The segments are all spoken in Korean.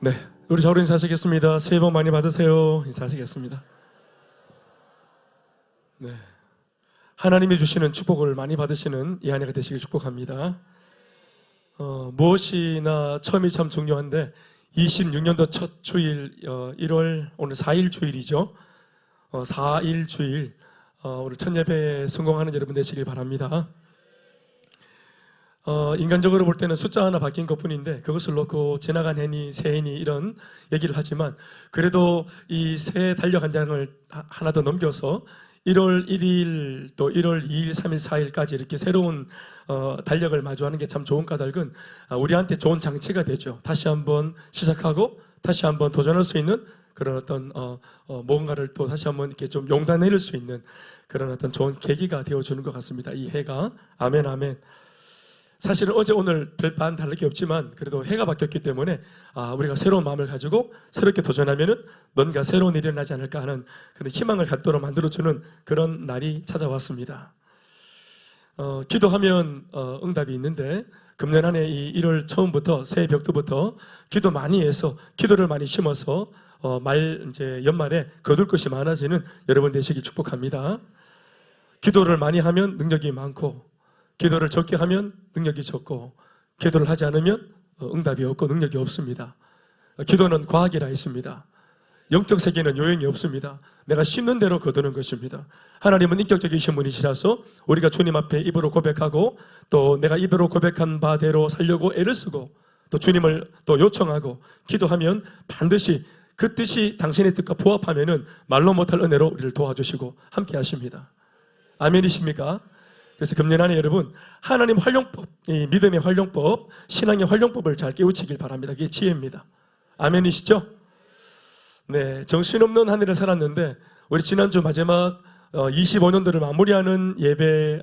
네, 우리 좌우로 인사하시겠습니다. 새해 복 많이 받으세요. 인사하시겠습니다. 네, 하나님이 주시는 축복을 많이 받으시는 이 한 해가 되시길 축복합니다. 무엇이나 처음이 참 중요한데 26년도 첫 주일 1월 오늘 4일 주일이죠. 4일 주일 우리 첫 예배에 성공하는 여러분 되시길 바랍니다. 인간적으로 볼 때는 숫자 하나 바뀐 것뿐인데 그것을 놓고 지나간 해니 새해니 이런 얘기를 하지만 그래도 이 새 달력 한 장을 하나 더 넘겨서 1월 1일 또 1월 2일, 3일, 4일까지 이렇게 새로운 달력을 마주하는 게 참 좋은 까닭은 우리한테 좋은 장치가 되죠. 다시 한번 시작하고 다시 한번 도전할 수 있는 그런 어떤 뭔가를 또 다시 한번 이렇게 좀 용단내릴 수 있는 그런 어떤 좋은 계기가 되어주는 것 같습니다. 이 해가. 아멘 아멘. 사실은 어제 오늘 별반 다를 게 없지만 그래도 해가 바뀌었기 때문에 우리가 새로운 마음을 가지고 새롭게 도전하면은 뭔가 새로운 일이 일어나지 않을까 하는 그런 희망을 갖도록 만들어주는 그런 날이 찾아왔습니다. 기도하면 응답이 있는데 금년 한 해 이 1월 처음부터 새해 벽두부터 기도 많이 해서 기도를 많이 심어서 이제 연말에 거둘 것이 많아지는 여러분 되시기 축복합니다. 기도를 많이 하면 능력이 많고 기도를 적게 하면 능력이 적고 기도를 하지 않으면 응답이 없고 능력이 없습니다. 기도는 과학이라 했습니다. 영적 세계는 요령이 없습니다. 내가 심는 대로 거두는 것입니다. 하나님은 인격적이신 분이시라서 우리가 주님 앞에 입으로 고백하고 또 내가 입으로 고백한 바대로 살려고 애를 쓰고 또 주님을 또 요청하고 기도하면 반드시 그 뜻이 당신의 뜻과 부합하면은 말로 못할 은혜로 우리를 도와주시고 함께 하십니다. 아멘이십니까? 그래서 금년 안에 여러분 하나님 활용법, 이 믿음의 활용법, 신앙의 활용법을 잘 깨우치길 바랍니다. 그게 지혜입니다. 아멘이시죠? 네, 정신없는 한 해를 살았는데 우리 지난주 마지막 25년도를 마무리하는 예배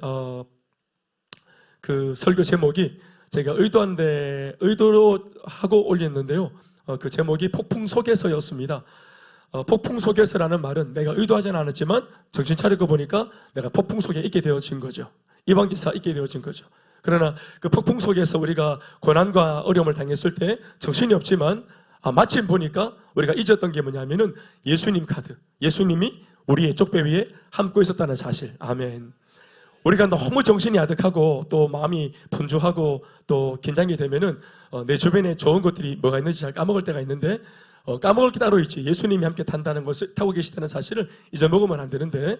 그 설교 제목이 제가 의도로 하고 올렸는데요. 그 제목이 폭풍 속에서였습니다. 폭풍 속에서라는 말은 내가 의도하지는 않았지만 정신 차리고 보니까 내가 폭풍 속에 있게 되어진 거죠. 이방기사 있게 되어진 거죠. 그러나 그 폭풍 속에서 우리가 고난과 어려움을 당했을 때 정신이 없지만 마침 보니까 우리가 잊었던 게 뭐냐면은 예수님 카드, 예수님이 우리의 쪽배 위에 함께 있었다는 사실. 아멘. 우리가 너무 정신이 아득하고 또 마음이 분주하고 또 긴장이 되면은 내 주변에 좋은 것들이 뭐가 있는지 잘 까먹을 때가 있는데 까먹을 게 따로 있지. 예수님이 함께 탄다는 것을 타고 계시다는 사실을 잊어먹으면 안 되는데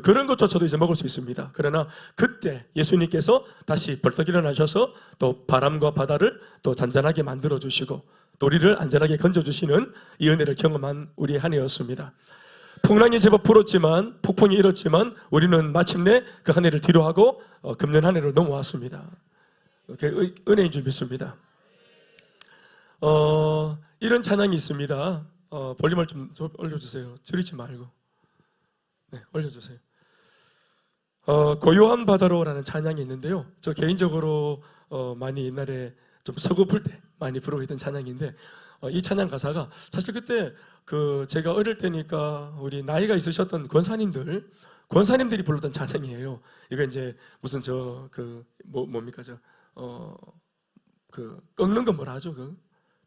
그런 것조차도 잊어먹을 수 있습니다. 그러나 그때 예수님께서 다시 벌떡 일어나셔서 또 바람과 바다를 또 잔잔하게 만들어 주시고 또 우리를 안전하게 건져주시는 이 은혜를 경험한 우리의 한 해였습니다. 풍랑이 제법 불었지만 폭풍이 일었지만 우리는 마침내 그 한 해를 뒤로하고 금년 한 해로 넘어왔습니다. 은혜인 줄 믿습니다. 이런 찬양이 있습니다. 볼륨을 좀 올려주세요. 줄이지 말고. 네, 올려주세요. 고요한 바다로라는 찬양이 있는데요. 저 개인적으로 많이 옛날에 좀 서글플 때 많이 부르고 있던 찬양인데 이 찬양 가사가 사실 그때 제가 어릴 때니까 우리 나이가 있으셨던 권사님들이 불렀던 찬양이에요. 이거 이제 무슨 뭡니까 꺾는 건 뭐라 하죠?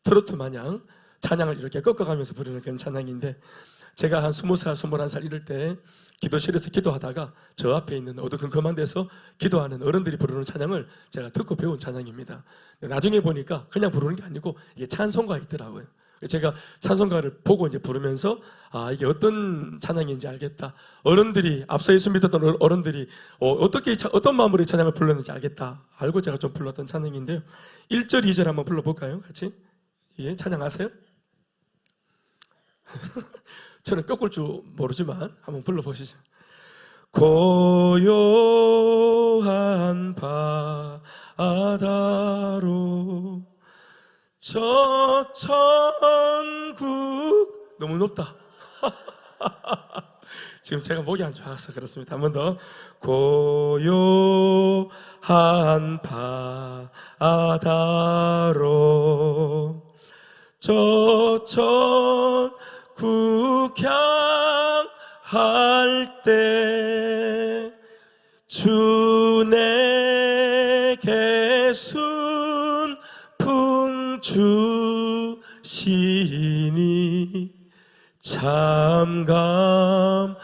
트로트 마냥 찬양을 이렇게 꺾어가면서 부르는 그런 찬양인데 제가 한 20살, 21살 이럴 때 기도실에서 기도하다가 저 앞에 있는 어두컴컴한 데서 기도하는 어른들이 부르는 찬양을 제가 듣고 배운 찬양입니다. 나중에 보니까 그냥 부르는 게 아니고 이게 찬송가가 있더라고요. 제가 찬송가를 보고 이제 부르면서 이게 어떤 찬양인지 알겠다. 어른들이 앞서 예수 믿었던 어른들이 어떤 마음으로 이 찬양을 불렀는지 알겠다. 알고 제가 좀 불렀던 찬양인데요. 1절, 2절 한번 불러볼까요? 같이? 예, 찬양 아세요? 저는 꺾을 줄 모르지만 한번 불러보시죠. 고요한 바다로 저 천국 너무 높다. 지금 제가 목이 안 좋아서 그렇습니다. 한 번 더. 고요한 바다로 저 천국 국향할 때 주 내게 순풍 주시니 참 감사합니다.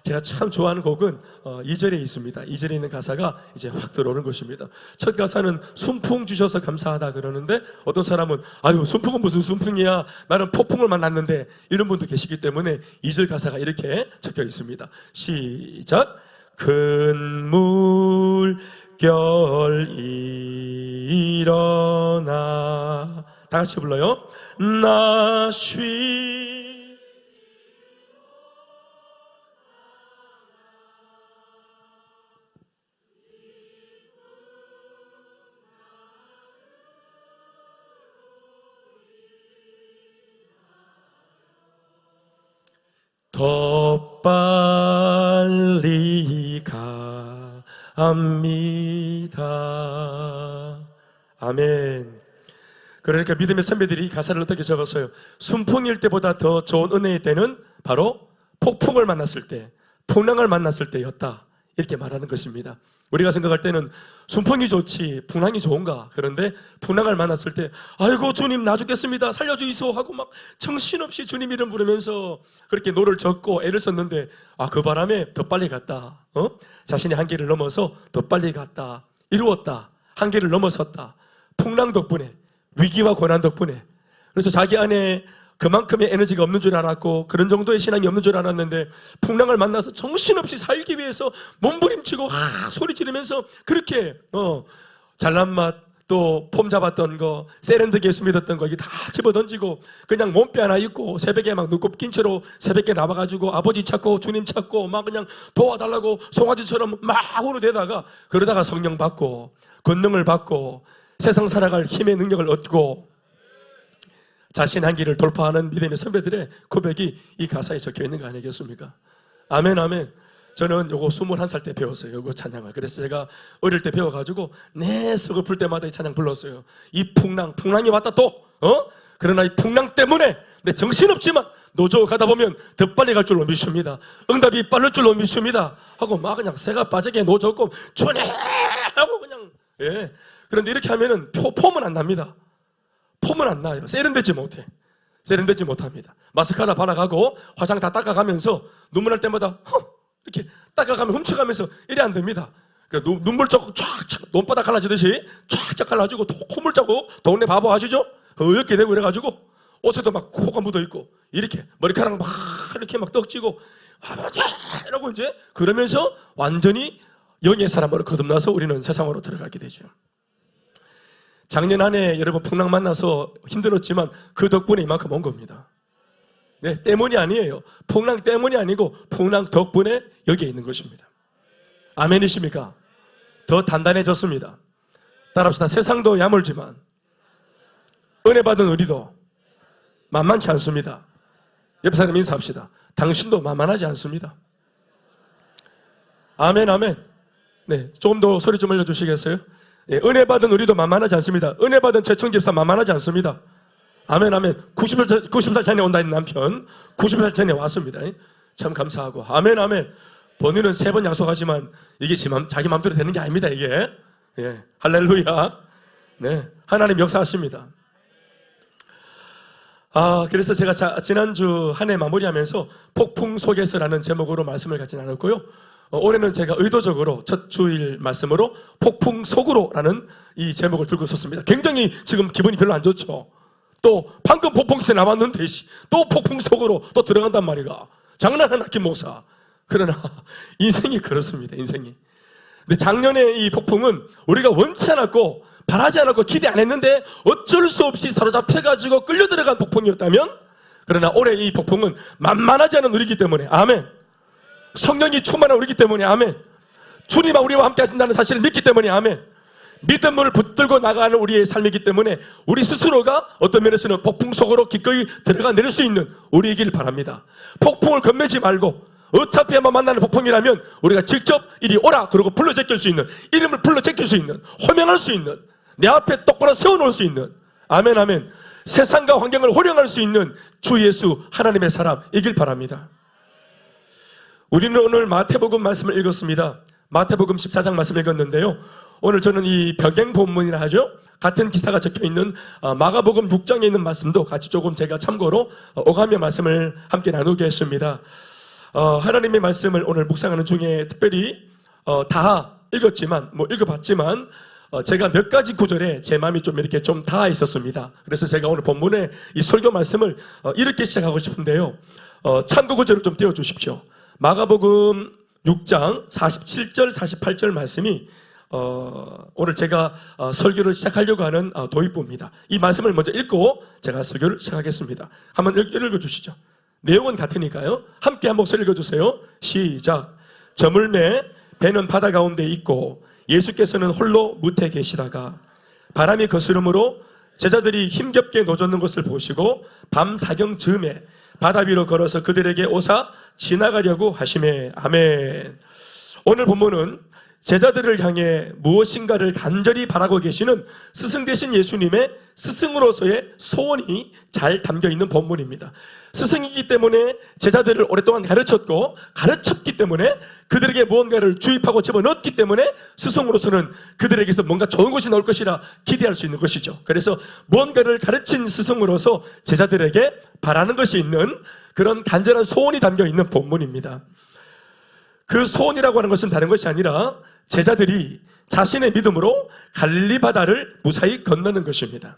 제가 참 좋아하는 곡은 2절에 있습니다. 2절에 있는 가사가 이제 확 들어오는 것입니다. 첫 가사는 순풍 주셔서 감사하다 그러는데, 어떤 사람은 아유 순풍은 무슨 순풍이야, 나는 폭풍을 만났는데, 이런 분도 계시기 때문에 2절 가사가 이렇게 적혀 있습니다. 시작. 큰 물결 일어나, 다 같이 불러요. 나 더 빨리 갑니다. 아멘. 그러니까 믿음의 선배들이 이 가사를 어떻게 적었어요? 순풍일 때보다 더 좋은 은혜의 때는 바로 폭풍을 만났을 때, 풍랑을 만났을 때였다, 이렇게 말하는 것입니다. 우리가 생각할 때는 순풍이 좋지 풍랑이 좋은가? 그런데 풍랑을 만났을 때 아이고 주님 나 죽겠습니다 살려주이소 하고 막 정신없이 주님 이름 부르면서 그렇게 노를 젓고 애를 썼는데, 그 바람에 더 빨리 갔다, 자신의 한계를 넘어서 더 빨리 갔다, 이루었다, 한계를 넘어섰다. 풍랑 덕분에, 위기와 고난 덕분에. 그래서 자기 안에 그만큼의 에너지가 없는 줄 알았고, 그런 정도의 신앙이 없는 줄 알았는데, 풍랑을 만나서 정신없이 살기 위해서 몸부림치고 소리 지르면서 그렇게 잘난 맛, 또 폼 잡았던 거, 세련되게 예수 믿었던 거 이게 다 집어던지고 그냥 몸빼 하나 입고 새벽에 막 눈곱 낀 채로 새벽에 나와가지고 아버지 찾고 주님 찾고 막 그냥 도와달라고 송아지처럼 막 우르대다가, 그러다가 성령 받고 권능을 받고 세상 살아갈 힘의 능력을 얻고 자신 한계를 돌파하는 믿음의 선배들의 고백이 이 가사에 적혀 있는 거 아니겠습니까? 아멘, 아멘. 저는 요거 21살 때 배웠어요, 요거 찬양을. 그래서 제가 어릴 때 배워가지고 내 서글플 때마다 이 찬양 불렀어요. 이 풍랑이 왔다 또, 그러나 이 풍랑 때문에 내 정신없지만 노조 가다 보면 더 빨리 갈 줄로 믿습니다. 응답이 빠를 줄로 믿습니다. 하고 막 그냥 새가 빠지게 노조고 주님 하고 그냥, 예. 그런데 이렇게 하면은 폼은 안 납니다. 폼은 안 나요. 세련되지 못해. 세련되지 못합니다. 마스카라 발라가고 화장 다 닦아가면서 눈물 날 때마다 이렇게 닦아가면 훔쳐가면서 이래 안 됩니다. 그러니까 눈물 자국 쫙쫙 논바닥 갈라지듯이 쫙쫙 갈라지고 콧물 자국 동네 바보 아시죠? 어렵게 되고 이래가지고 옷에도 막 코가 묻어있고 이렇게 머리카락 막 이렇게 막 떡지고 아버지 이러고 이제 그러면서 완전히 영의 사람으로 거듭나서 우리는 세상으로 들어가게 되죠. 작년 안에 여러분 풍랑 만나서 힘들었지만 그 덕분에 이만큼 온 겁니다. 네, 때문이 아니에요. 풍랑 때문이 아니고 풍랑 덕분에 여기에 있는 것입니다. 아멘이십니까? 더 단단해졌습니다. 따라합시다. 세상도 야물지만 은혜 받은 우리도 만만치 않습니다. 옆 사람 인사합시다. 당신도 만만하지 않습니다. 아멘, 아멘. 네, 조금 더 소리 좀 올려주시겠어요? 예, 은혜 받은 우리도 만만하지 않습니다. 은혜 받은 최청 집사 만만하지 않습니다. 아멘, 아멘. 90살 전에 온다는 남편 90살 전에 왔습니다. 참 감사하고. 아멘, 아멘. 본인은 3번 약속하지만 이게 자기 마음대로 되는 게 아닙니다, 이게. 예, 할렐루야. 네, 하나님 역사하십니다. 그래서 제가 지난주 한 해 마무리하면서 폭풍 속에서라는 제목으로 말씀을 갖지 않았고요. 올해는 제가 의도적으로 첫 주일 말씀으로 폭풍 속으로라는 이 제목을 들고 섰습니다. 굉장히 지금 기분이 별로 안 좋죠. 또 방금 폭풍 시대 나왔는데 또 폭풍 속으로 또 들어간단 말이가. 장난하나 김 목사. 그러나 인생이 그렇습니다. 인생이. 근데 작년에 이 폭풍은 우리가 원치 않았고 바라지 않았고 기대 안 했는데 어쩔 수 없이 사로잡혀가지고 끌려 들어간 폭풍이었다면, 그러나 올해 이 폭풍은 만만하지 않은 우리이기 때문에 아멘. 성령이 충만한 우리이기 때문에 아멘. 주님아 우리와 함께 하신다는 사실을 믿기 때문에 아멘. 믿음을 붙들고 나가는 우리의 삶이기 때문에 우리 스스로가 어떤 면에서는 폭풍 속으로 기꺼이 들어가 내릴 수 있는 우리이길 바랍니다. 폭풍을 겁내지 말고 어차피 한번 만나는 폭풍이라면 우리가 직접 이리 오라 그러고 불러 제낄 수 있는, 이름을 불러 제낄 수 있는, 호명할 수 있는, 내 앞에 똑바로 세워놓을 수 있는, 아멘 아멘, 세상과 환경을 호령할 수 있는 주 예수 하나님의 사람이길 바랍니다. 우리는 오늘 마태복음 말씀을 읽었습니다. 마태복음 14장 말씀을 읽었는데요, 오늘 저는 이 병행 본문이라 하죠, 같은 기사가 적혀있는 마가복음 6장에 있는 말씀도 같이 조금 제가 참고로 오가며 말씀을 함께 나누겠습니다. 하나님의 말씀을 오늘 묵상하는 중에 특별히 다 읽었지만, 읽어봤지만 제가 몇 가지 구절에 제 마음이 좀 이렇게 좀 닿아 있었습니다. 그래서 제가 오늘 본문의 이 설교 말씀을 이렇게 시작하고 싶은데요, 참고 구절을 좀 띄워주십시오. 마가복음 6장 47절 48절 말씀이 오늘 제가 설교를 시작하려고 하는 도입부입니다. 이 말씀을 먼저 읽고 제가 설교를 시작하겠습니다. 한번 읽어주시죠. 내용은 같으니까요. 함께 한 목소리 읽어주세요. 시작. 저물매 배는 바다 가운데 있고 예수께서는 홀로 무태 계시다가 바람이 거스름으로 제자들이 힘겹게 노젓는 것을 보시고 밤 사경 즈음에 바다 위로 걸어서 그들에게 오사 지나가려고 하시매. 아멘. 오늘 본문은 제자들을 향해 무엇인가를 간절히 바라고 계시는 스승 되신 예수님의 스승으로서의 소원이 잘 담겨있는 본문입니다. 스승이기 때문에 제자들을 오랫동안 가르쳤기 때문에 그들에게 무언가를 주입하고 집어넣었기 때문에 스승으로서는 그들에게서 뭔가 좋은 것이 나올 것이라 기대할 수 있는 것이죠. 그래서 무언가를 가르친 스승으로서 제자들에게 바라는 것이 있는 그런 간절한 소원이 담겨있는 본문입니다. 그 소원이라고 하는 것은 다른 것이 아니라 제자들이 자신의 믿음으로 갈릴리 바다를 무사히 건너는 것입니다.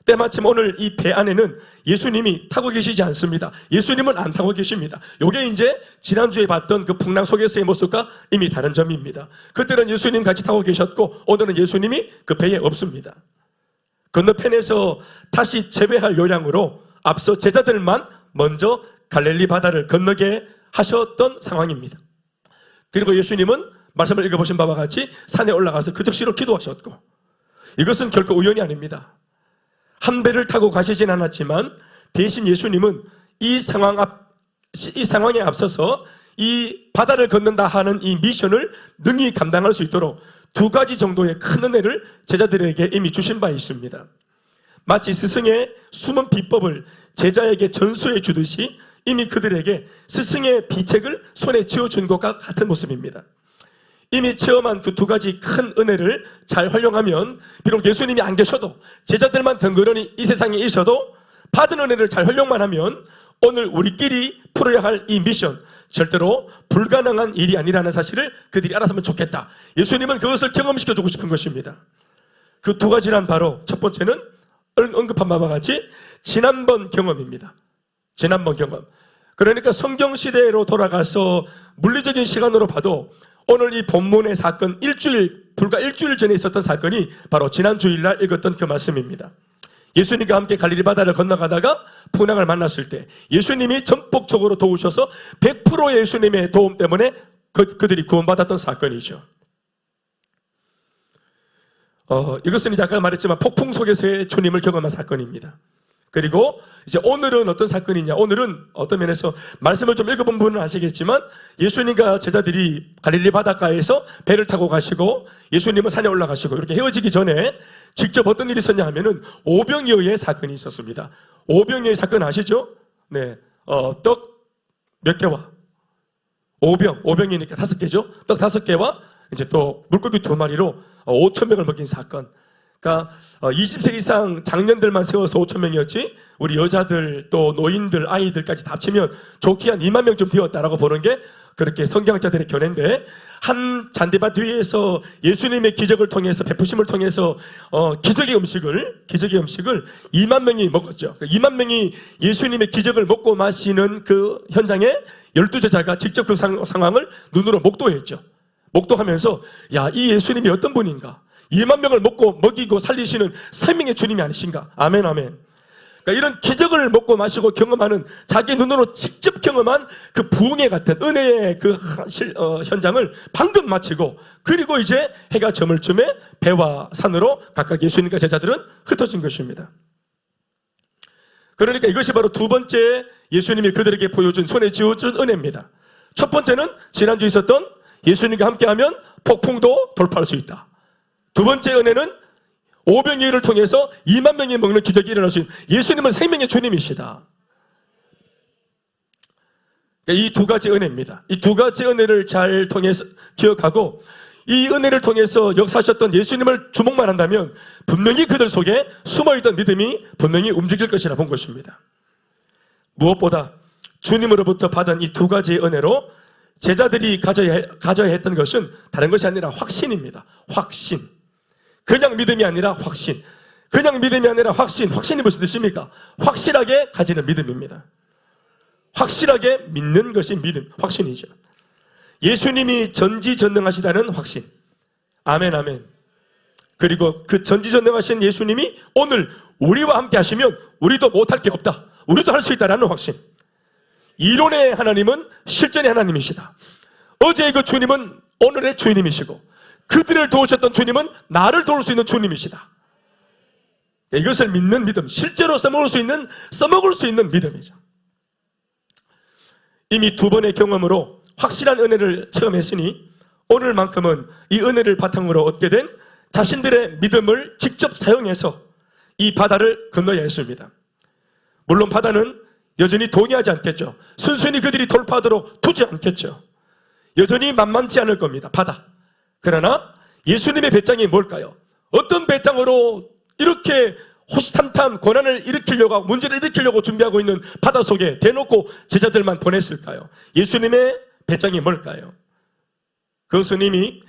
때마침 오늘 이 배 안에는 예수님이 타고 계시지 않습니다. 예수님은 안 타고 계십니다. 이게 이제 지난주에 봤던 그 풍랑 속에서의 모습과 이미 다른 점입니다. 그때는 예수님 같이 타고 계셨고 오늘은 예수님이 그 배에 없습니다. 건너편에서 다시 재배할 요량으로 앞서 제자들만 먼저 갈릴리 바다를 건너게 하셨던 상황입니다. 그리고 예수님은 말씀을 읽어보신 바와 같이 산에 올라가서 그 즉시로 기도하셨고, 이것은 결코 우연이 아닙니다. 한 배를 타고 가시진 않았지만 대신 예수님은 이 상황에 앞서서 이 바다를 건넌다 하는 이 미션을 능히 감당할 수 있도록 두 가지 정도의 큰 은혜를 제자들에게 이미 주신 바 있습니다. 마치 스승의 숨은 비법을 제자에게 전수해 주듯이 이미 그들에게 스승의 비책을 손에 쥐어준 것과 같은 모습입니다. 이미 체험한 그 두 가지 큰 은혜를 잘 활용하면 비록 예수님이 안 계셔도 제자들만 덩그러니 이 세상에 있어도 받은 은혜를 잘 활용만 하면 오늘 우리끼리 풀어야 할 이 미션 절대로 불가능한 일이 아니라는 사실을 그들이 알았으면 좋겠다. 예수님은 그것을 경험시켜주고 싶은 것입니다. 그 두 가지란 바로 첫 번째는 언급한 바와 같이 지난번 경험입니다. 지난번 경험. 그러니까 성경시대로 돌아가서 물리적인 시간으로 봐도 오늘 이 본문의 사건 불과 일주일 전에 있었던 사건이 바로 지난 주일날 읽었던 그 말씀입니다. 예수님과 함께 갈릴리 바다를 건너가다가 풍랑을 만났을 때 예수님이 전폭적으로 도우셔서 100% 예수님의 도움 때문에 그들이 구원받았던 사건이죠. 이것은 이제 아까 말했지만 폭풍 속에서의 주님을 경험한 사건입니다. 그리고 이제 오늘은 어떤 사건이냐? 오늘은 어떤 면에서 말씀을 좀 읽어본 분은 아시겠지만 예수님과 제자들이 갈릴리 바닷가에서 배를 타고 가시고 예수님은 산에 올라가시고 이렇게 헤어지기 전에 직접 어떤 일이 있었냐 하면은 오병이어의 사건이 있었습니다. 오병이어의 사건 아시죠? 네, 떡 몇 개와 오병이니까 5개죠. 떡 5개와 이제 또 물고기 2마리로 5,000명을 먹인 사건. 그러니까 20세 이상 장년들만 세워서 5,000명이었지 우리 여자들 또 노인들 아이들까지 다 합치면 좋게 한 2만 명쯤 되었다라고 보는 게 그렇게 성경학자들의 견해인데, 한 잔디밭 위에서 예수님의 기적을 통해서 베푸심을 통해서 기적의 음식을 2만 명이 먹었죠. 2만 명이 예수님의 기적을 먹고 마시는 그 현장에 12제자가 직접 그 상황을 눈으로 목도했죠. 목도하면서 야, 이 예수님이 어떤 분인가? 2만 명을 먹이고 살리시는 생명의 주님이 아니신가? 아멘, 아멘. 그러니까 이런 기적을 먹고 마시고 경험하는, 자기 눈으로 직접 경험한 그 부흥회 같은 은혜의 그 현장을 방금 마치고, 그리고 이제 해가 저물 쯤에 배와 산으로 각각 예수님과 제자들은 흩어진 것입니다. 그러니까 이것이 바로 두 번째 예수님이 그들에게 보여준, 손에 쥐어준 은혜입니다. 첫 번째는 지난주에 있었던 예수님과 함께하면 폭풍도 돌파할 수 있다. 두 번째 은혜는 오병이어를 통해서 2만 명이 먹는 기적이 일어날 수 있는 예수님은 생명의 주님이시다. 이 두 가지 은혜입니다. 이 두 가지 은혜를 잘 통해서 기억하고 이 은혜를 통해서 역사하셨던 예수님을 주목만 한다면 분명히 그들 속에 숨어있던 믿음이 분명히 움직일 것이라 본 것입니다. 무엇보다 주님으로부터 받은 이 두 가지 은혜로 제자들이 가져야 했던 것은 다른 것이 아니라 확신입니다. 확신. 그냥 믿음이 아니라 확신. 그냥 믿음이 아니라 확신. 확신이 무슨 뜻입니까? 확실하게 가지는 믿음입니다. 확실하게 믿는 것이 믿음, 확신이죠. 예수님이 전지전능하시다는 확신. 아멘, 아멘. 그리고 그 전지전능하신 예수님이 오늘 우리와 함께 하시면 우리도 못할 게 없다. 우리도 할 수 있다라는 확신. 이론의 하나님은 실전의 하나님이시다. 어제의 그 주님은 오늘의 주님이시고 그들을 도우셨던 주님은 나를 도울 수 있는 주님이시다. 이것을 믿는 믿음, 실제로 써먹을 수 있는 믿음이죠. 이미 두 번의 경험으로 확실한 은혜를 체험했으니 오늘만큼은 이 은혜를 바탕으로 얻게 된 자신들의 믿음을 직접 사용해서 이 바다를 건너야 했습니다. 물론 바다는 여전히 동의하지 않겠죠. 순순히 그들이 돌파하도록 두지 않겠죠. 여전히 만만치 않을 겁니다. 바다. 그러나 예수님의 배짱이 뭘까요? 어떤 배짱으로 이렇게 호시탐탐 고난을 일으키려고 하고 문제를 일으키려고 준비하고 있는 바다 속에 대놓고 제자들만 보냈을까요? 예수님의 배짱이 뭘까요? 그것은 이미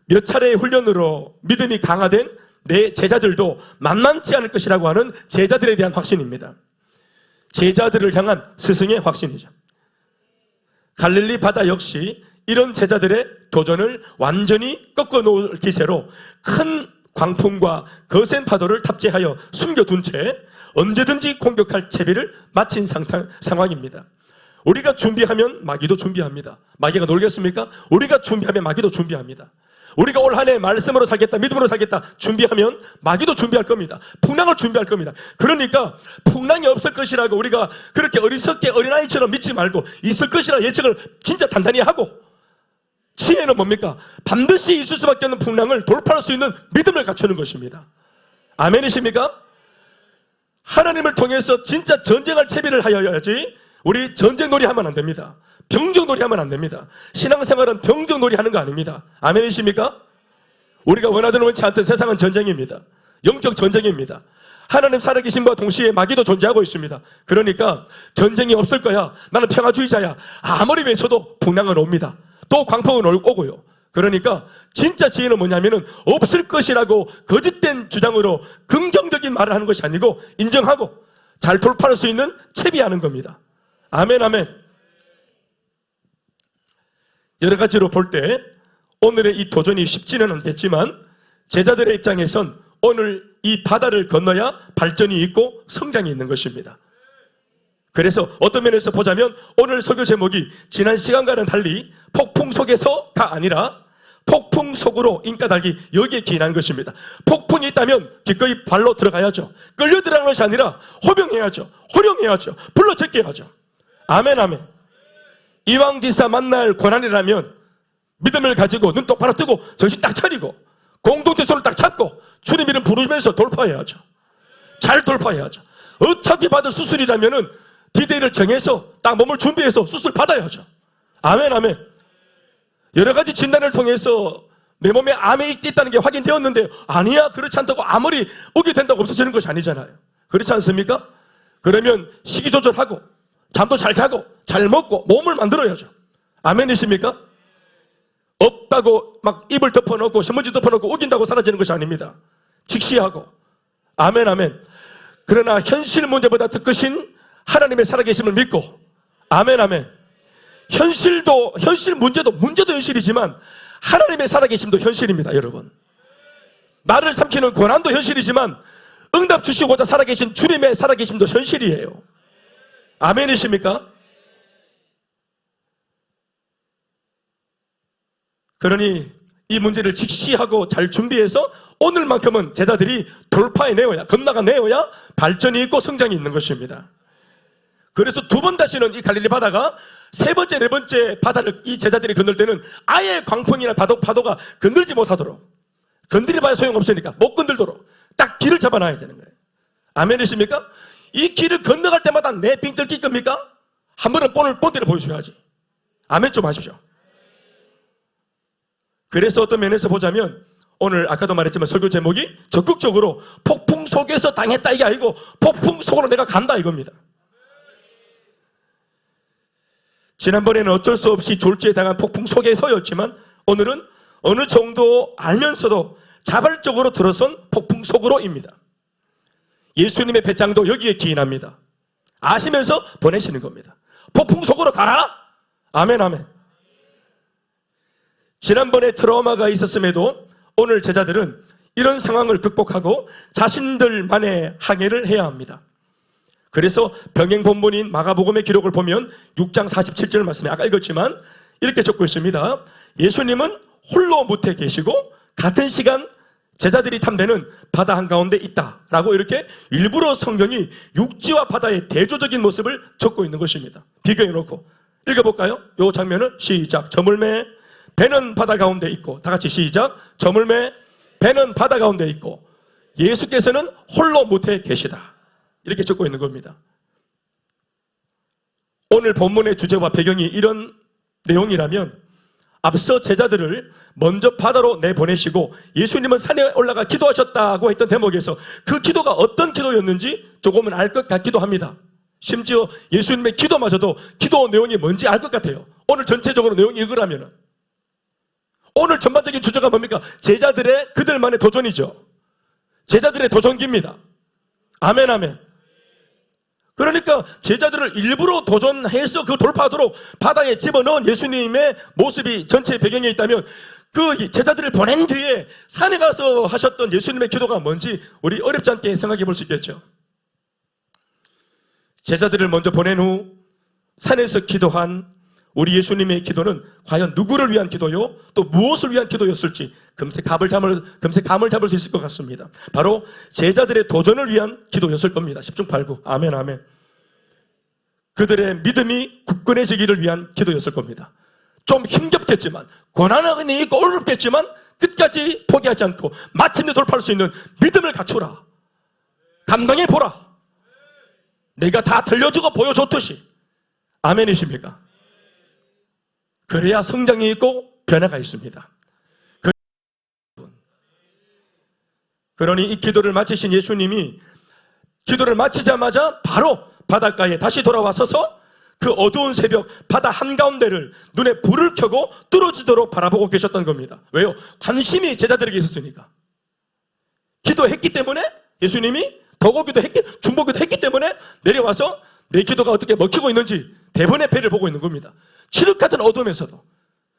몇 차례의 훈련으로 믿음이 강화된 내 제자들도 만만치 않을 것이라고 하는 제자들에 대한 확신입니다. 제자들을 향한 스승의 확신이죠. 갈릴리 바다 역시 이런 제자들의 도전을 완전히 꺾어놓을 기세로 큰 광풍과 거센 파도를 탑재하여 숨겨둔 채 언제든지 공격할 채비를 마친 상황입니다. 우리가 준비하면 마귀도 준비합니다. 마귀가 놀겠습니까? 우리가 준비하면 마귀도 준비합니다. 우리가 올 한 해 말씀으로 살겠다, 믿음으로 살겠다 준비하면 마귀도 준비할 겁니다. 풍랑을 준비할 겁니다. 그러니까 풍랑이 없을 것이라고 우리가 그렇게 어리석게 어린아이처럼 믿지 말고 있을 것이라 예측을 진짜 단단히 하고, 지혜는 뭡니까? 반드시 있을 수밖에 없는 풍랑을 돌파할 수 있는 믿음을 갖추는 것입니다. 아멘이십니까? 하나님을 통해서 진짜 전쟁할 채비를 하여야지 우리 전쟁놀이 하면 안 됩니다. 병정놀이 하면 안 됩니다. 신앙생활은 병정놀이 하는 거 아닙니다. 아멘이십니까? 우리가 원하든 원치 않든 세상은 전쟁입니다. 영적 전쟁입니다. 하나님 살아계심과 동시에 마귀도 존재하고 있습니다. 그러니까 전쟁이 없을 거야, 나는 평화주의자야, 아무리 외쳐도 풍랑은 옵니다. 또 광풍은 오고요. 그러니까 진짜 지혜는 뭐냐면은 없을 것이라고 거짓된 주장으로 긍정적인 말을 하는 것이 아니고 인정하고 잘 돌파할 수 있는 채비하는 겁니다. 아멘, 아멘. 여러 가지로 볼 때 오늘의 이 도전이 쉽지는 않겠지만 제자들의 입장에선 오늘 이 바다를 건너야 발전이 있고 성장이 있는 것입니다. 그래서 어떤 면에서 보자면 오늘 설교 제목이 지난 시간과는 달리 폭풍 속에서가 아니라 폭풍 속으로 인가달기, 여기에 기인한 것입니다. 폭풍이 있다면 기꺼이 발로 들어가야죠. 끌려 들어가는 것이 아니라 호병해야죠. 호령해야죠. 불러 제껴야죠. 아멘, 아멘. 이왕지사 만날 고난이라면 믿음을 가지고 눈 똑바로 뜨고 정신 딱 차리고 공동체 손을 딱 잡고 주님 이름 부르면서 돌파해야죠. 잘 돌파해야죠. 어차피 받을 수술이라면은 디데이를 정해서 딱 몸을 준비해서 수술 받아야죠. 아멘, 아멘. 여러 가지 진단을 통해서 내 몸에 암이 있다는 게 확인되었는데 아니야, 그렇지 않다고 아무리 오게 된다고 없어지는 것이 아니잖아요. 그렇지 않습니까? 그러면 식이 조절하고 잠도 잘 자고 잘 먹고 몸을 만들어야죠. 아멘이십니까? 없다고 막 입을 덮어놓고 신문지 덮어놓고 우긴다고 사라지는 것이 아닙니다. 직시하고. 아멘, 아멘. 그러나 현실 문제보다 더 크신 하나님의 살아계심을 믿고, 아멘, 아멘. 현실 문제도 현실이지만 하나님의 살아계심도 현실입니다, 여러분. 나를 삼키는 고난도 현실이지만 응답 주시고자 살아계신 주님의 살아계심도 현실이에요. 아멘이십니까? 그러니 이 문제를 직시하고 잘 준비해서 오늘만큼은 제자들이 돌파해내어야, 건너가내어야 발전이 있고 성장이 있는 것입니다. 그래서 두 번 다시는 이 갈릴리 바다가 세 번째, 네 번째 바다를 이 제자들이 건널 때는 아예 광풍이나 파도가 건들지 못하도록, 건드려봐야 소용없으니까 못 건들도록 딱 길을 잡아놔야 되는 거예요. 아멘이십니까? 이 길을 건너갈 때마다 내 빙 뜯길 겁니까? 한 번은 본때를 보여줘야지. 아멘 좀 하십시오. 그래서 어떤 면에서 보자면 오늘 아까도 말했지만 설교 제목이 적극적으로 폭풍 속에서 당했다 이게 아니고 폭풍 속으로 내가 간다 이겁니다. 지난번에는 어쩔 수 없이 졸지에 당한 폭풍 속에서였지만 오늘은 어느 정도 알면서도 자발적으로 들어선 폭풍 속으로입니다. 예수님의 배짱도 여기에 기인합니다. 아시면서 보내시는 겁니다. 폭풍 속으로 가라. 아멘 아멘. 지난번에 트라우마가 있었음에도 오늘 제자들은 이런 상황을 극복하고 자신들만의 항해를 해야 합니다. 그래서 병행 본문인 마가복음의 기록을 보면 6장 47절 말씀에 아까 읽었지만 이렇게 적고 있습니다. 예수님은 홀로 무태 계시고 같은 시간 제자들이 탄 배는 바다 한가운데 있다라고 이렇게 일부러 성경이 육지와 바다의 대조적인 모습을 적고 있는 것입니다. 비교해 놓고 읽어볼까요? 이 장면을 시작. 저물매 배는 바다 가운데 있고, 다 같이 시작. 저물매 배는 바다 가운데 있고 예수께서는 홀로 무태 계시다 이렇게 적고 있는 겁니다. 오늘 본문의 주제와 배경이 이런 내용이라면 앞서 제자들을 먼저 바다로 내보내시고 예수님은 산에 올라가 기도하셨다고 했던 대목에서 그 기도가 어떤 기도였는지 조금은 알 것 같기도 합니다. 심지어 예수님의 기도마저도 기도 내용이 뭔지 알 것 같아요. 오늘 전체적으로 내용이 읽으라면 오늘 전반적인 주제가 뭡니까? 제자들의 그들만의 도전이죠. 제자들의 도전기입니다. 아멘 아멘. 그러니까 제자들을 일부러 도전해서 그걸 돌파하도록 바다에 집어넣은 예수님의 모습이 전체 배경에 있다면 그 제자들을 보낸 뒤에 산에 가서 하셨던 예수님의 기도가 뭔지 우리 어렵지 않게 생각해 볼 수 있겠죠. 제자들을 먼저 보낸 후 산에서 기도한 우리 예수님의 기도는 과연 누구를 위한 기도요? 또 무엇을 위한 기도였을지 금세 감을 잡을 수 있을 것 같습니다. 바로 제자들의 도전을 위한 기도였을 겁니다. 10중 8구. 아멘 아멘. 그들의 믿음이 굳건해지기를 위한 기도였을 겁니다. 좀 힘겹겠지만 고난이 있고 어렵겠지만 끝까지 포기하지 않고 마침내 돌파할 수 있는 믿음을 갖추라. 감당해 보라. 내가 다 들려주고 보여줬듯이. 아멘이십니까? 그래야 성장이 있고 변화가 있습니다. 그러니 이 기도를 마치신 예수님이 기도를 마치자마자 바로 바닷가에 다시 돌아와 서서 그 어두운 새벽 바다 한가운데를 눈에 불을 켜고 뚫어지도록 바라보고 계셨던 겁니다. 왜요? 관심이 제자들에게 있었으니까. 기도했기 때문에 예수님이 더고기도 했기, 중보기도 했기 때문에 내려와서 내 기도가 어떻게 먹히고 있는지 대번의 배를 보고 있는 겁니다. 칠흑 같은 어둠에서도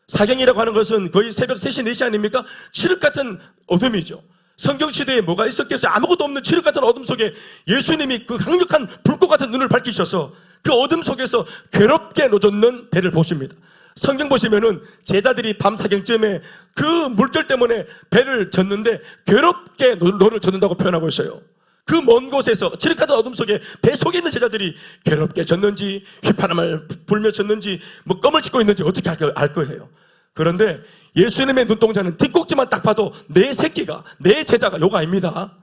사경이라고 하는 것은 거의 새벽 3시, 4시 아닙니까? 칠흑 같은 어둠이죠. 성경시대에 뭐가 있었겠어요? 아무것도 없는 칠흑 같은 어둠 속에 예수님이 그 강력한 불꽃 같은 눈을 밝히셔서 그 어둠 속에서 괴롭게 노젓는 배를 보십니다. 성경 보시면은 제자들이 밤 사경쯤에 그 물결 때문에 배를 젓는데 괴롭게 노를 젓는다고 표현하고 있어요. 그 먼 곳에서 칠흑같은 어둠 속에 배 속에 있는 제자들이 괴롭게 졌는지 휘파람을 불며 졌는지 뭐 껌을 짚고 있는지 어떻게 알 거예요. 그런데 예수님의 눈동자는 뒷꼭지만 딱 봐도 내 새끼가, 내 제자가 요거 아닙니다.